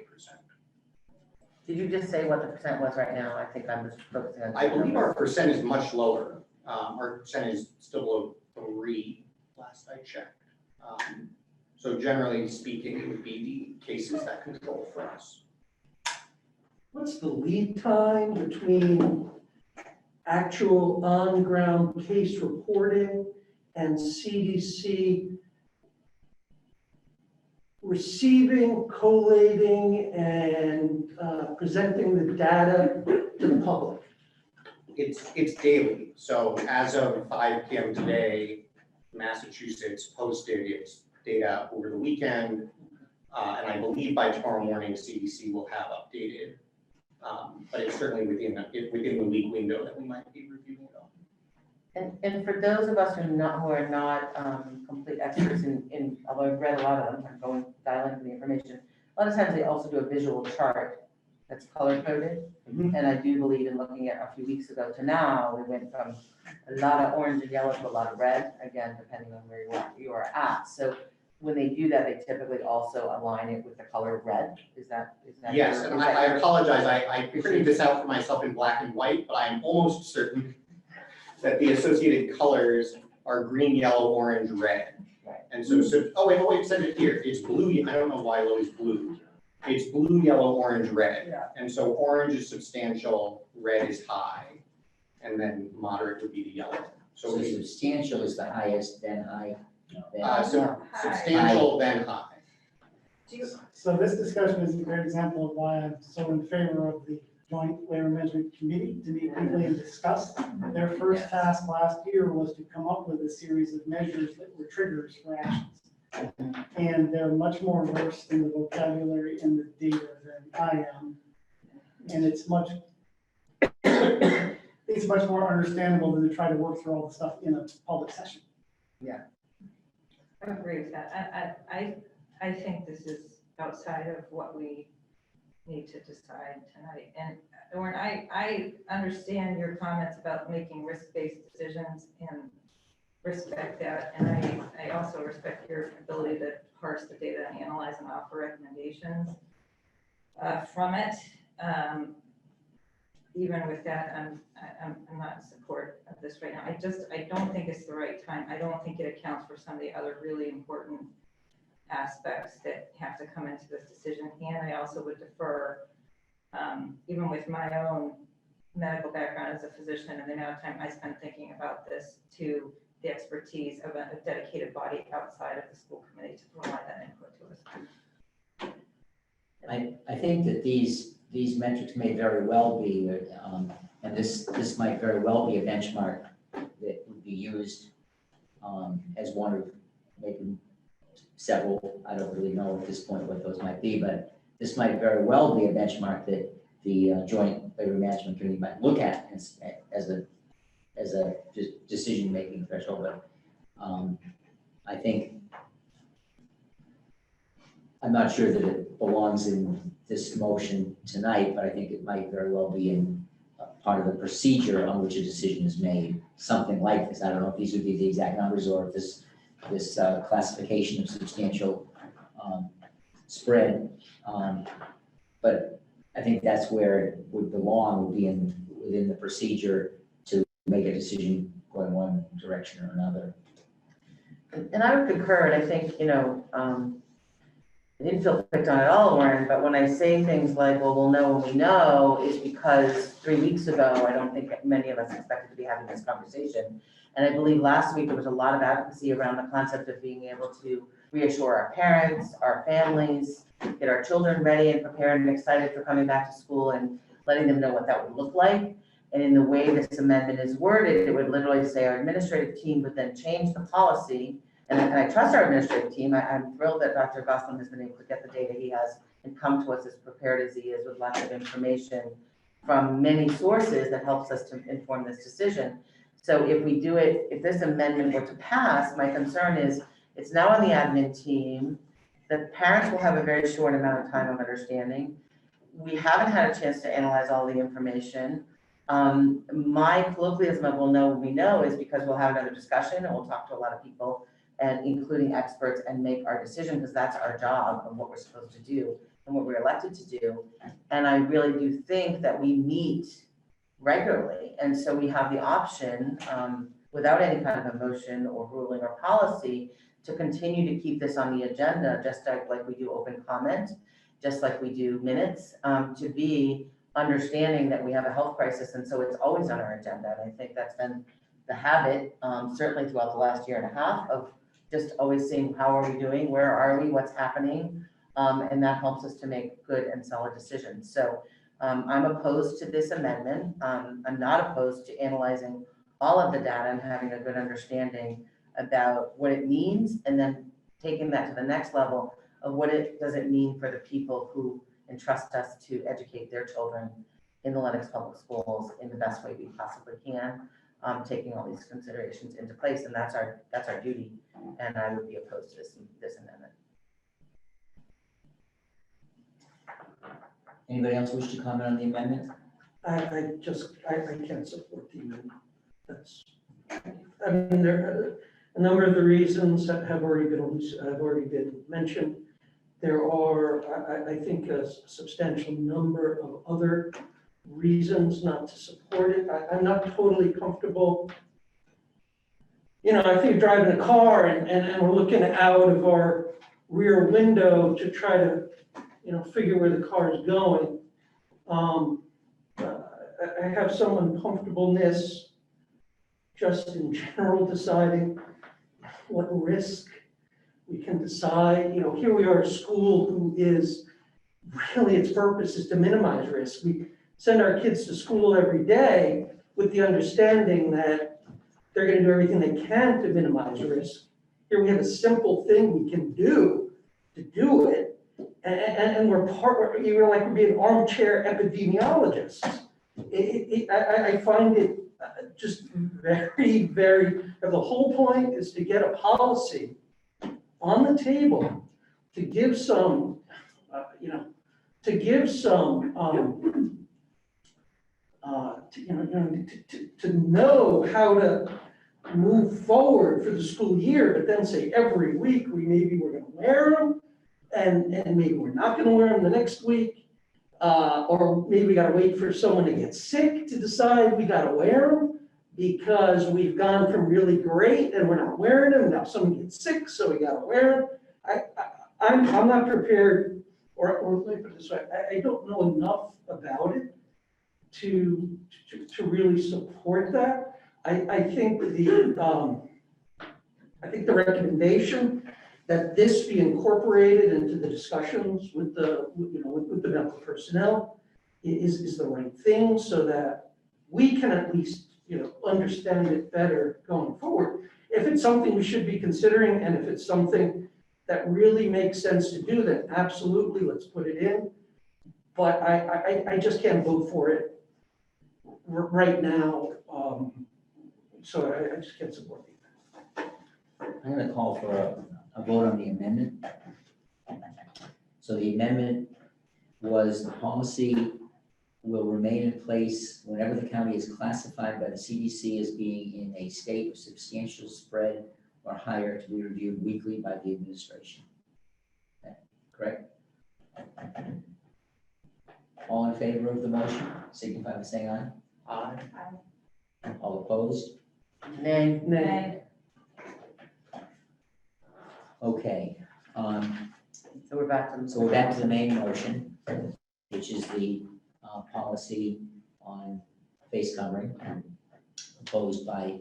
Did you just say what the percent was right now? I think I'm just focusing on. I believe our percent is much lower. Our percent is still below 3, last I checked. So generally speaking, it would be the cases that control for us. What's the lead time between actual on-ground case reporting and CDC receiving, collating, and presenting the data to the public? It's daily. So as of 5 p.m. today, Massachusetts posted its data over the weekend. And I believe by tomorrow morning, CDC will have updated. But it's certainly within the week window that we might be reviewing it on. And for those of us who are not complete experts in, although I've read a lot of them, I'm dialing into the information, a lot of times they also do a visual chart that's color coded. Mm-hmm. And I do believe in looking at a few weeks ago to now, we went from a lot of orange and yellow to a lot of red, again, depending on where you are at. So when they do that, they typically also align it with the color red. Is that? Yes, and I apologize. I printed this out for myself in black and white, but I'm almost certain that the associated colors are green, yellow, orange, red. Right. And so, oh wait, it said it here. It's blue. I don't know why low is blue. It's blue, yellow, orange, red. Yeah. And so orange is substantial, red is high, and then moderate would be the yellow. So substantial is the highest, then high, substantial, then high. So this discussion is a great example of why I'm so in favor of the Joint Labor Management Committee to meet weekly and discuss. Their first task last year was to come up with a series of measures that were triggers for actions. And they're much more versed in the vocabulary and the data than I am. And it's much more understandable than to try to work through all the stuff in a public session. Yeah. I agree with that. I think this is outside of what we need to decide tonight. And Lauren, I understand your comments about making risk-based decisions and respect that. And I also respect your ability to parse the data and analyze and offer recommendations from it. Even with that, I'm not in support of this right now. I don't think it's the right time. I don't think it accounts for some of the other really important aspects that have to come into this decision. And I also would defer, even with my own medical background as a physician and the amount of time I spend thinking about this, to the expertise of a dedicated body outside of the school committee to provide that input to us. I think that these metrics may very well be, and this might very well be a benchmark that would be used as one of maybe several. I don't really know at this point what those might be, but this might very well be a benchmark that the Joint Labor Management Committee might look at as a decision-making threshold. But I think I'm not sure that it belongs in this motion tonight, but I think it might very well be in part of the procedure on which a decision is made, something like this. I don't know if these would be the exact numbers or if this classification of substantial spread, but I think that's where it would belong, would be in within the procedure to make a decision going one direction or another. And I would concur, and I think, I didn't feel picked on at all, Warren, but when I say things like, well, we'll know when we know, is because 3 weeks ago, I don't think many of us expected to be having this conversation. And I believe last week there was a lot of advocacy around the concept of being able to reassure our parents, our families, get our children ready and prepared and excited for coming back to school and letting them know what that would look like. And in the way this amendment is worded, it would literally say our administrative team would then change the policy. And I trust our administrative team. I'm thrilled that Dr. Gosselin has been able to get the data he has and come to us as prepared as he is with lots of information from many sources that helps us to inform this decision. So if we do it, if this amendment were to pass, my concern is it's now on the admin team. The parents will have a very short amount of time of understanding. We haven't had a chance to analyze all the information. My colloquialism of we'll know when we know is because we'll have another discussion and we'll talk to a lot of people and including experts and make our decision because that's our job and what we're supposed to do and what we're elected to do. And I really do think that we meet regularly. And so we have the option without any kind of emotion or ruling or policy to continue to keep this on the agenda, just like we do open comment, just like we do minutes, to be understanding that we have a health crisis. And so it's always on our agenda. And I think that's been the habit, certainly throughout the last year and a half of just always seeing how are we doing, where are we, what's happening, and that helps us to make good and solid decisions. So I'm opposed to this amendment. I'm not opposed to analyzing all of the data and having a good understanding about what it means, and then taking that to the next level of what it does it mean for the people who entrust us to educate their children in the Lenox Public Schools in the best way we possibly can. Taking all these considerations into place, and that's our duty. And I would be opposed to this amendment. Anybody else wish to comment on the amendment? I can't support the amendment. I mean, there are a number of the reasons that have already been mentioned. There are, I think, a substantial number of other reasons not to support it. I'm not totally comfortable. I think you're driving a car and we're looking out of our rear window to try to, figure where the car is going. I have some uncomfortableness just in general deciding what risk we can decide. Here we are, a school who is really, its purpose is to minimize risk. We send our kids to school every day with the understanding that they're going to do everything they can to minimize risk. Here we have a simple thing we can do to do it, and we're like we're being armchair epidemiologists. I find it just very, very. The whole point is to get a policy on the table to give some, to know how to move forward for the school year, but then say every week maybe we're going to wear them, and maybe we're not going to wear them the next week, or maybe we got to wait for someone to get sick to decide we got to wear them because we've gone from really great and we're not wearing them. Now someone gets sick, so we got to wear them. I'm not prepared, or let me put it this way, I don't know enough about it to really support that. I think the recommendation that this be incorporated into the discussions with the medical personnel is the right thing, so that we can at least understand it better going forward. If it's something we should be considering, and if it's something that really makes sense to do, then absolutely let's put it in. But I just can't vote for it right now, so I just can't support it. I'm going to call for a vote on the amendment. So the amendment was the policy will remain in place whenever the county is classified by the CDC as being in a state of substantial spread or higher, to be reviewed weekly by the administration. Okay, correct? All in favor of the motion, signify by saying aye. Aye. All opposed? Nay. Nay. Okay, So we're back to. so we're back to the main motion, which is the policy on face covering, proposed by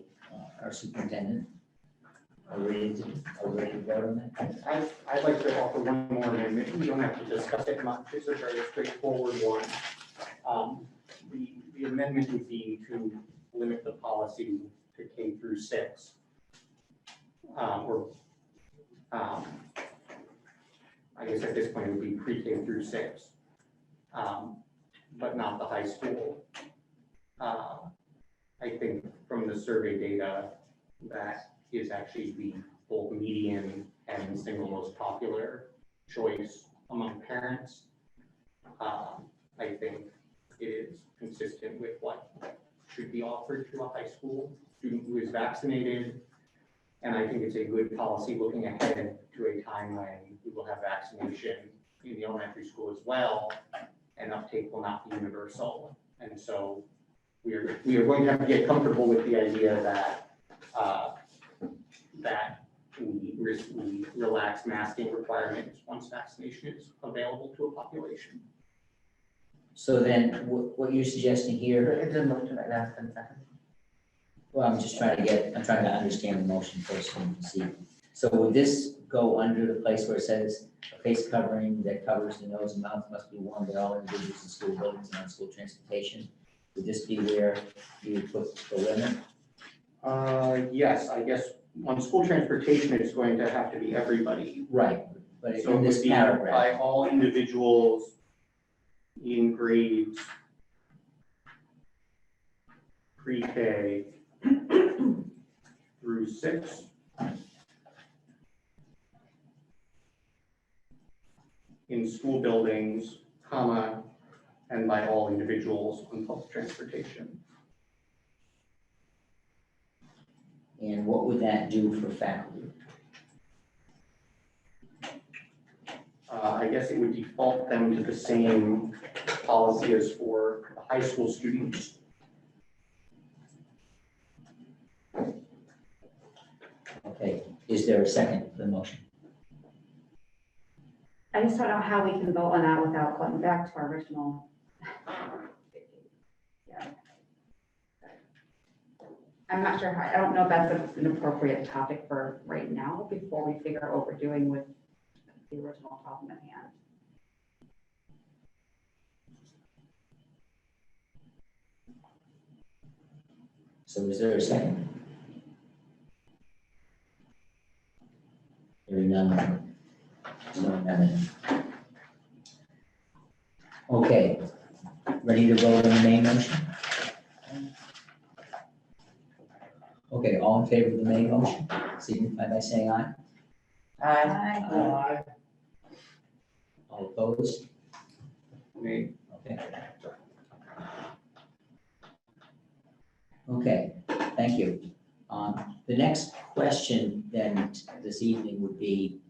our superintendent. Are we ready to vote on that? I'd like to offer one more amendment. We don't have to discuss it much. It's a very straightforward one. The amendment would be to limit the policy to K through 6. I guess at this point it would be pre-K through 6, but not the high school. I think from the survey data, that is actually the both median and single most popular choice among parents. I think it is consistent with what should be offered to a high school student who is vaccinated. And I think it's a good policy looking ahead to a time when we will have vaccination in the elementary school as well, and uptake will not be universal. And so we are going to have to get comfortable with the idea that we relax masking requirements once vaccination is available to a population. So then, what you're suggesting here, It didn't look to my last and second. well, I'm trying to understand the motion first and see. So would this go under the place where it says a face covering that covers the nose and mouth must be worn by all individuals in school buildings and on school transportation? Would this be where you put the limit? Yes, I guess on school transportation, it's going to have to be everybody. Right, but So in it this would be paragraph, by all individuals in grades pre-K through 6. In school buildings, comma, and by all individuals on public transportation. and what would that do for faculty? I guess it would default them to the same policy as for the high school students. Okay, is there a second for the motion? I just don't know how we can vote on that without going back to our original. Yeah. I'm not sure how, I don't know if that's an appropriate topic for right now before we figure out what we're doing with the original problem at hand. So is there a second? Hearing none. No amendment. Okay, ready to vote on the main motion? Okay, all in favor of the main motion, signify by saying aye. Aye. All opposed? Me. Okay. Okay, thank you. The next question then this evening would be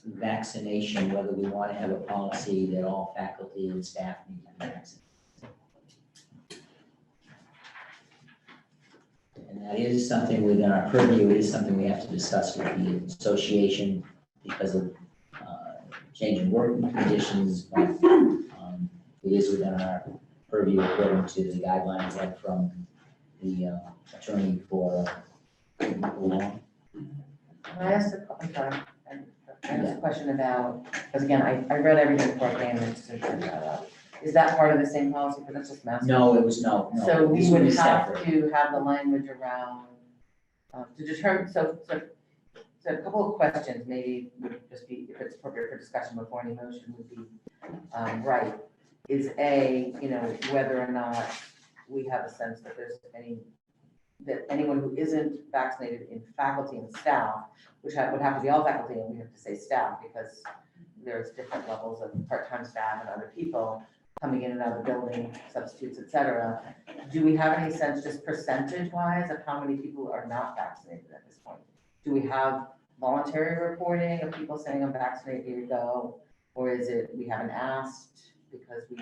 vaccination, whether we want to have a policy that all faculty and staff need to be vaccinated. And that is something within our purview, it is something we have to discuss with the association because of changing working conditions, but it is within our purview according to the guidelines like from the attorney for law. I asked I'm sorry, I asked a question about, because again, I read everything before I came in to figure that out. Is that part of the same policy, but that's just masking? No, it was no. So we This would be have separate. to have the language around, to determine, so a couple of questions, maybe would just be, if it's appropriate for discussion before any motion would be, right. Is A, whether or not we have a sense that there's that anyone who isn't vaccinated in faculty and staff, which would have to be all faculty, and we have to say staff because there's different levels of part-time staff and other people coming in and out of the building, substitutes, et cetera. Do we have any sense, just percentage-wise, of how many people are not vaccinated at this point? Do we have voluntary reporting of people saying I'm vaccinated, here you go? Or is it we haven't asked because we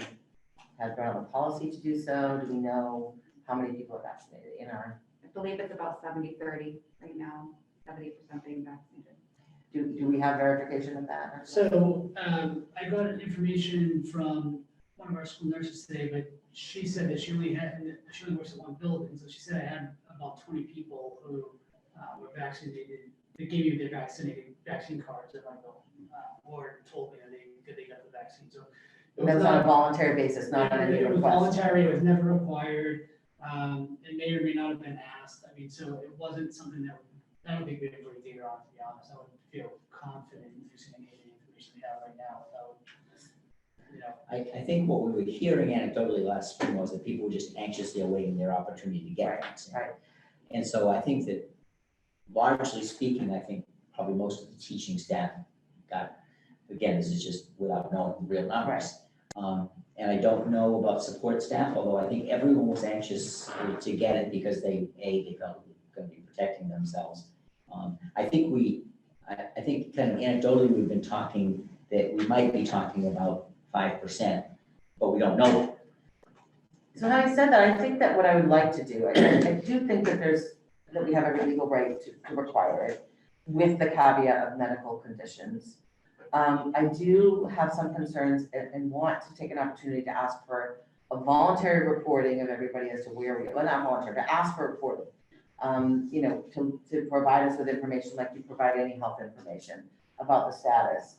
has been on the policy to do so? Do we know how many people are vaccinated in our, I believe it's about 70-30 right now, 70% being vaccinated. do we have verification of that? So I got information from one of our school nurses today, but she said that she only works at one building, so she said I had about 20 people who were vaccinated. They gave me their vaccine cards at my building, or told me that they got the vaccine. So And that's on a voluntary basis, not on any it was request. voluntary. It was never required. It may or may not have been asked. I mean, so it wasn't something that I don't think we have great data on, to be honest. I wouldn't feel confident using any of the information we have right now without, you know. I think what we were hearing anecdotally last spring was that people were just anxiously awaiting their opportunity to get vaccinated. Right. And so I think that, largely speaking, I think probably most of the teaching staff got, again, this is just without knowing the real numbers. And I don't know about support staff, although I think everyone was anxious to get it because they felt going to be protecting themselves. I think kind of anecdotally, we've been talking that we might be talking about 5%, but we don't know. So having said that, I think that what I would like to do, I do think that we have every legal right to require it with the caveat of medical conditions. I do have some concerns and want to take an opportunity to ask for a voluntary reporting of everybody as to where we are, well, not voluntary, to ask for reporting. You know, to provide us with information like you provide any health information about the status.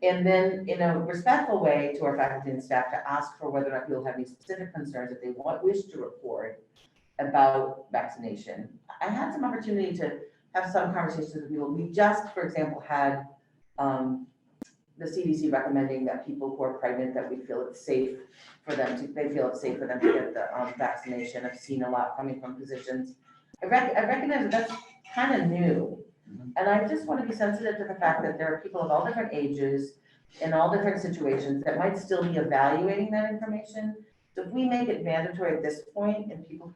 And then in a respectful way to our faculty and staff to ask for whether or not people have any specific concerns that they wish to report about vaccination. I had some opportunity to have some conversations with people. We just, for example, had the CDC recommending that people who are pregnant, that we feel it's safe for them to, they feel it's safe for them to get the vaccination. I've seen a lot coming from physicians. I recognize that that's kind of new. And I just want to be sensitive to the fact that there are people of all different ages in all different situations that might still be evaluating that information. So if we make it mandatory at this point and people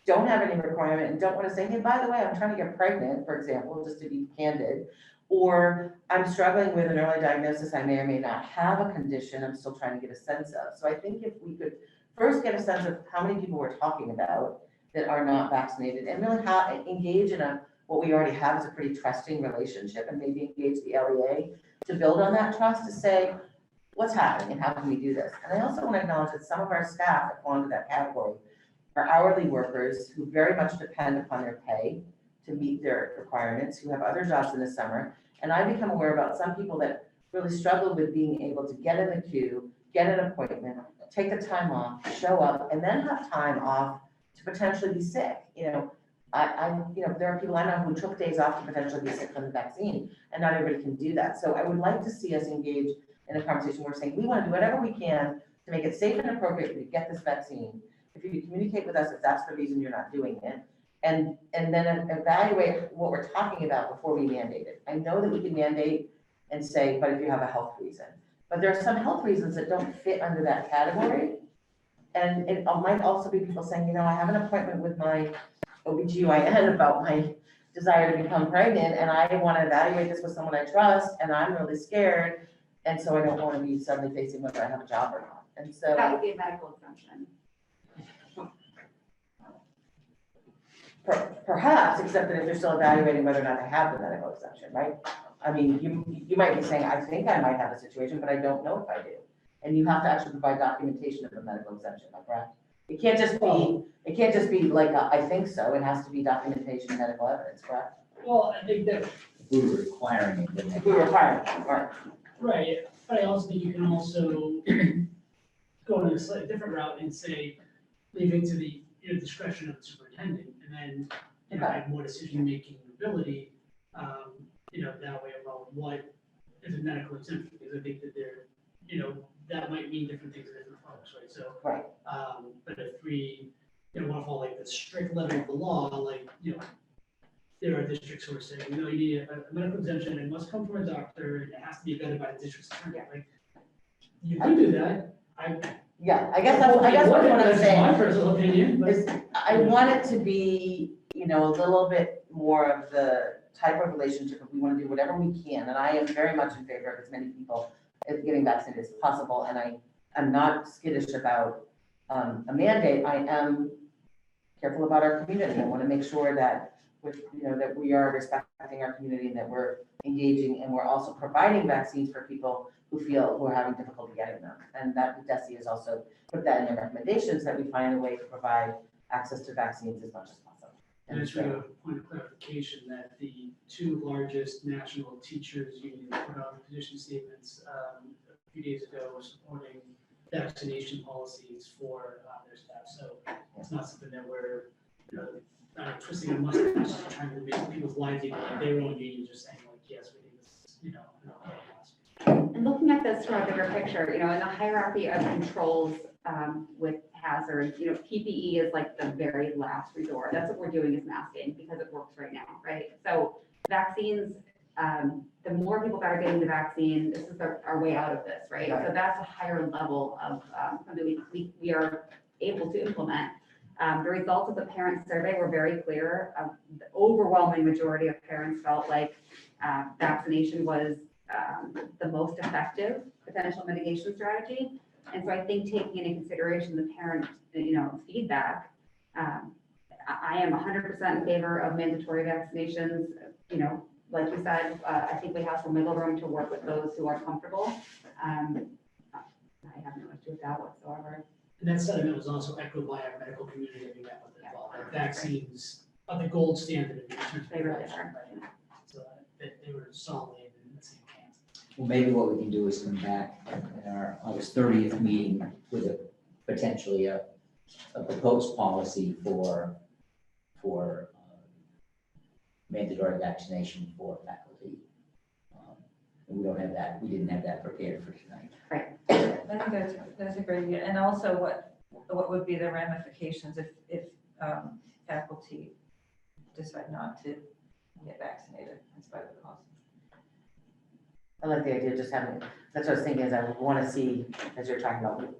don't have any requirement and don't want to say, hey, by the way, I'm trying to get pregnant, for example, just to be candid, or I'm struggling with an early diagnosis, I may or may not have a condition I'm still trying to get a sense of. So I think if we could first get a sense of how many people we're talking about that are not vaccinated and really engage in what we already have is a pretty trusting relationship, and maybe engage the LEA to build on that trust to say, what's happening and how can we do this? And I also want to acknowledge that some of our staff that fall into that category are hourly workers who very much depend upon their pay to meet their requirements, who have other jobs in the summer. And I become aware about some people that really struggle with being able to get in the queue, get an appointment, take the time off, show up, and then have time off to potentially be sick. You know, there are people I know who took days off to potentially be sick from the vaccine, and not everybody can do that. So I would like to see us engage in a conversation where we're saying we want to do whatever we can to make it safe and appropriate for you to get this vaccine. If you can communicate with us if that's the reason you're not doing it, and then evaluate what we're talking about before we mandate it. I know that we can mandate and say, but if you have a health reason, but there are some health reasons that don't fit under that category. And it might also be people saying, you know, I have an appointment with my OBGYN about my desire to become pregnant, and I want to evaluate this with someone I trust, and I'm really scared, and so I don't want to be suddenly facing whether I have a job or not. And so That would be a medical exemption. Perhaps, except that if you're still evaluating whether or not they have the medical exemption, right? I mean, you might be saying, I think I might have a situation, but I don't know if I do. And you have to actually provide documentation of the medical exemption, am I correct? It can't just be like, I think so. It has to be documentation and medical evidence, correct? Well, I think that We were requiring it. If we require it, right? right, but I also think you can also go in a slightly different route and say, leave it to the discretion of the superintendent, and then have more decision-making ability, that way about what is a medical exemption, because I think that that might mean different things to different folks, right? So, right. But if we, want to follow like the strict letter of the law, like, there are districts who are saying, you need a medical exemption, it must come from a doctor, and it has to be vetted by the district's attorney. Like, you could do that. I guess what I'm saying. My personal opinion, but is I want it to be, a little bit more of the type of relationship if we want to do whatever we can. And I am very much in favor of as many people getting vaccinated as possible. And I'm not skittish about a mandate, I am careful about our community. I want to make sure that that we are respecting our community and that we're engaging, and we're also providing vaccines for people who are having difficulty getting them. And that DESE has also put that in their recommendations, that we find a way to provide access to vaccines as much as possible. And it's really a point of clarification that the two largest national teachers unions put out position statements a few days ago supporting vaccination policies for their staff. So it's not something that we're, twisting a mustache trying to make people's lives easier. Their own unions are saying like, yes, we think this is, And looking at this from a bigger picture, in the hierarchy of controls with hazards, PPE is like the very last resort. That's what we're doing is masking because it works right now, right? So vaccines, the more people that are getting the vaccine, this is our way out of this, right? So that's a higher level of something we are able to implement. The results of the parent survey were very clear. The overwhelming majority of parents felt like vaccination was the most effective potential mitigation strategy. And so I think taking into consideration the parent, feedback, I am 100% in favor of mandatory vaccinations. Like you said, I think we have some wiggle room to work with those who are comfortable. I have no issue with that whatsoever. And that sentiment was also echoed by our medical community that we met with as well. That vaccines are the gold standard in terms of They really prevention, are. right? So they were solidly in the same camp. Well, maybe what we can do is come back in our August 30th meeting with potentially a proposed policy for mandatory vaccination for faculty. And we don't have that, we didn't have that prepared for tonight. Right. I think that's a great idea. And also what would be the ramifications if faculty decide not to get vaccinated in spite of the cost? I like the idea of just having, that's what I was thinking, is I want to see, as you're talking about,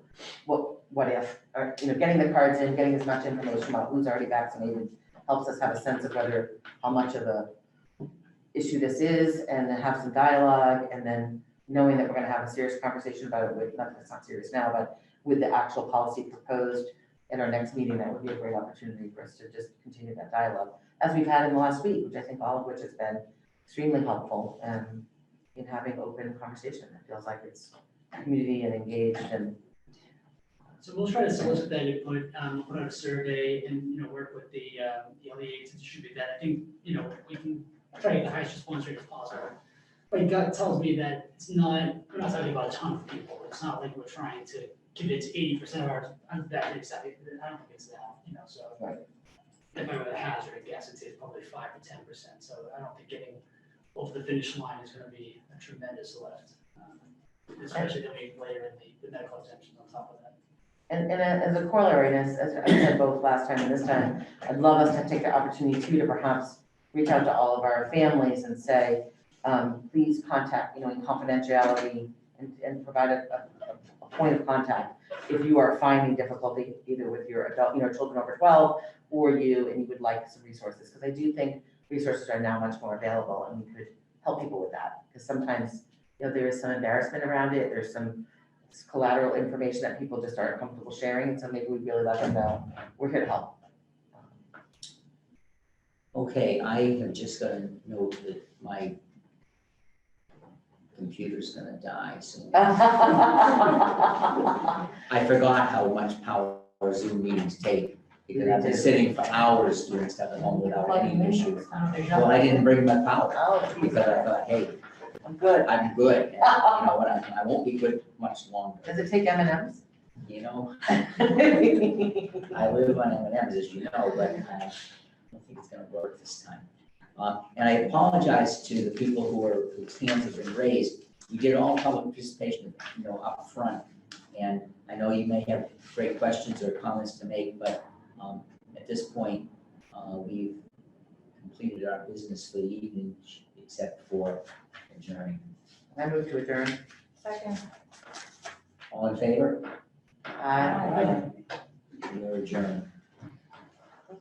what if, or, getting the cards in, getting as much information about who's already vaccinated helps us have a sense of how much of a issue this is, and then have some dialogue, and then knowing that we're going to have a serious conversation about it with, not that it's not serious now, but with the actual policy proposed in our next meeting, that would be a great opportunity for us to just continue that dialogue, as we've had in the last week, which I think all of which has been extremely helpful in having open conversation. It feels like it's community and engaged and. So we'll try to solicit that input, put out a survey and, work with the LEA to distribute that. I think, we can try to get the highest response rate as possible. But gut tells me that we're not talking about a ton of people. It's not like we're trying to convince 80% of our unvaccinated staff. I don't think it's that, so. Right. If I were to hazard a guess, it's probably 5 to 10%. So I don't think getting over the finish line is going to be a tremendous lift, especially that we layer in the medical exemptions on top of that. And as a corollary, as I said both last time and this time, I'd love us to take the opportunity too to perhaps reach out to all of our families and say, please contact, in confidentiality and provide a point of contact if you are finding difficulty either with your adult, children over 12 or and you would like some resources. Because I do think resources are now much more available and we could help people with that. Because sometimes, there is some embarrassment around it. There's some collateral information that people just aren't comfortable sharing. And so maybe we really let them know we're here to help. Okay, I am just gonna note that my computer's gonna die soon. I forgot how much power Zoom meetings take, because I've been sitting for hours doing stuff at home without any issue. Well, I didn't bring my power, because I thought, hey, I'm good. And, I won't be good much longer. Does it take M&Ms? I live on M&Ms, as you know, but I don't think it's gonna work this time. And I apologize to the people whose hands have been raised. We did all public participation, up front. And I know you may have great questions or comments to make, but at this point, we've completed our business for the evening, except for adjourning. I move to adjourn. Second. All in favor? Aye. We are adjourned.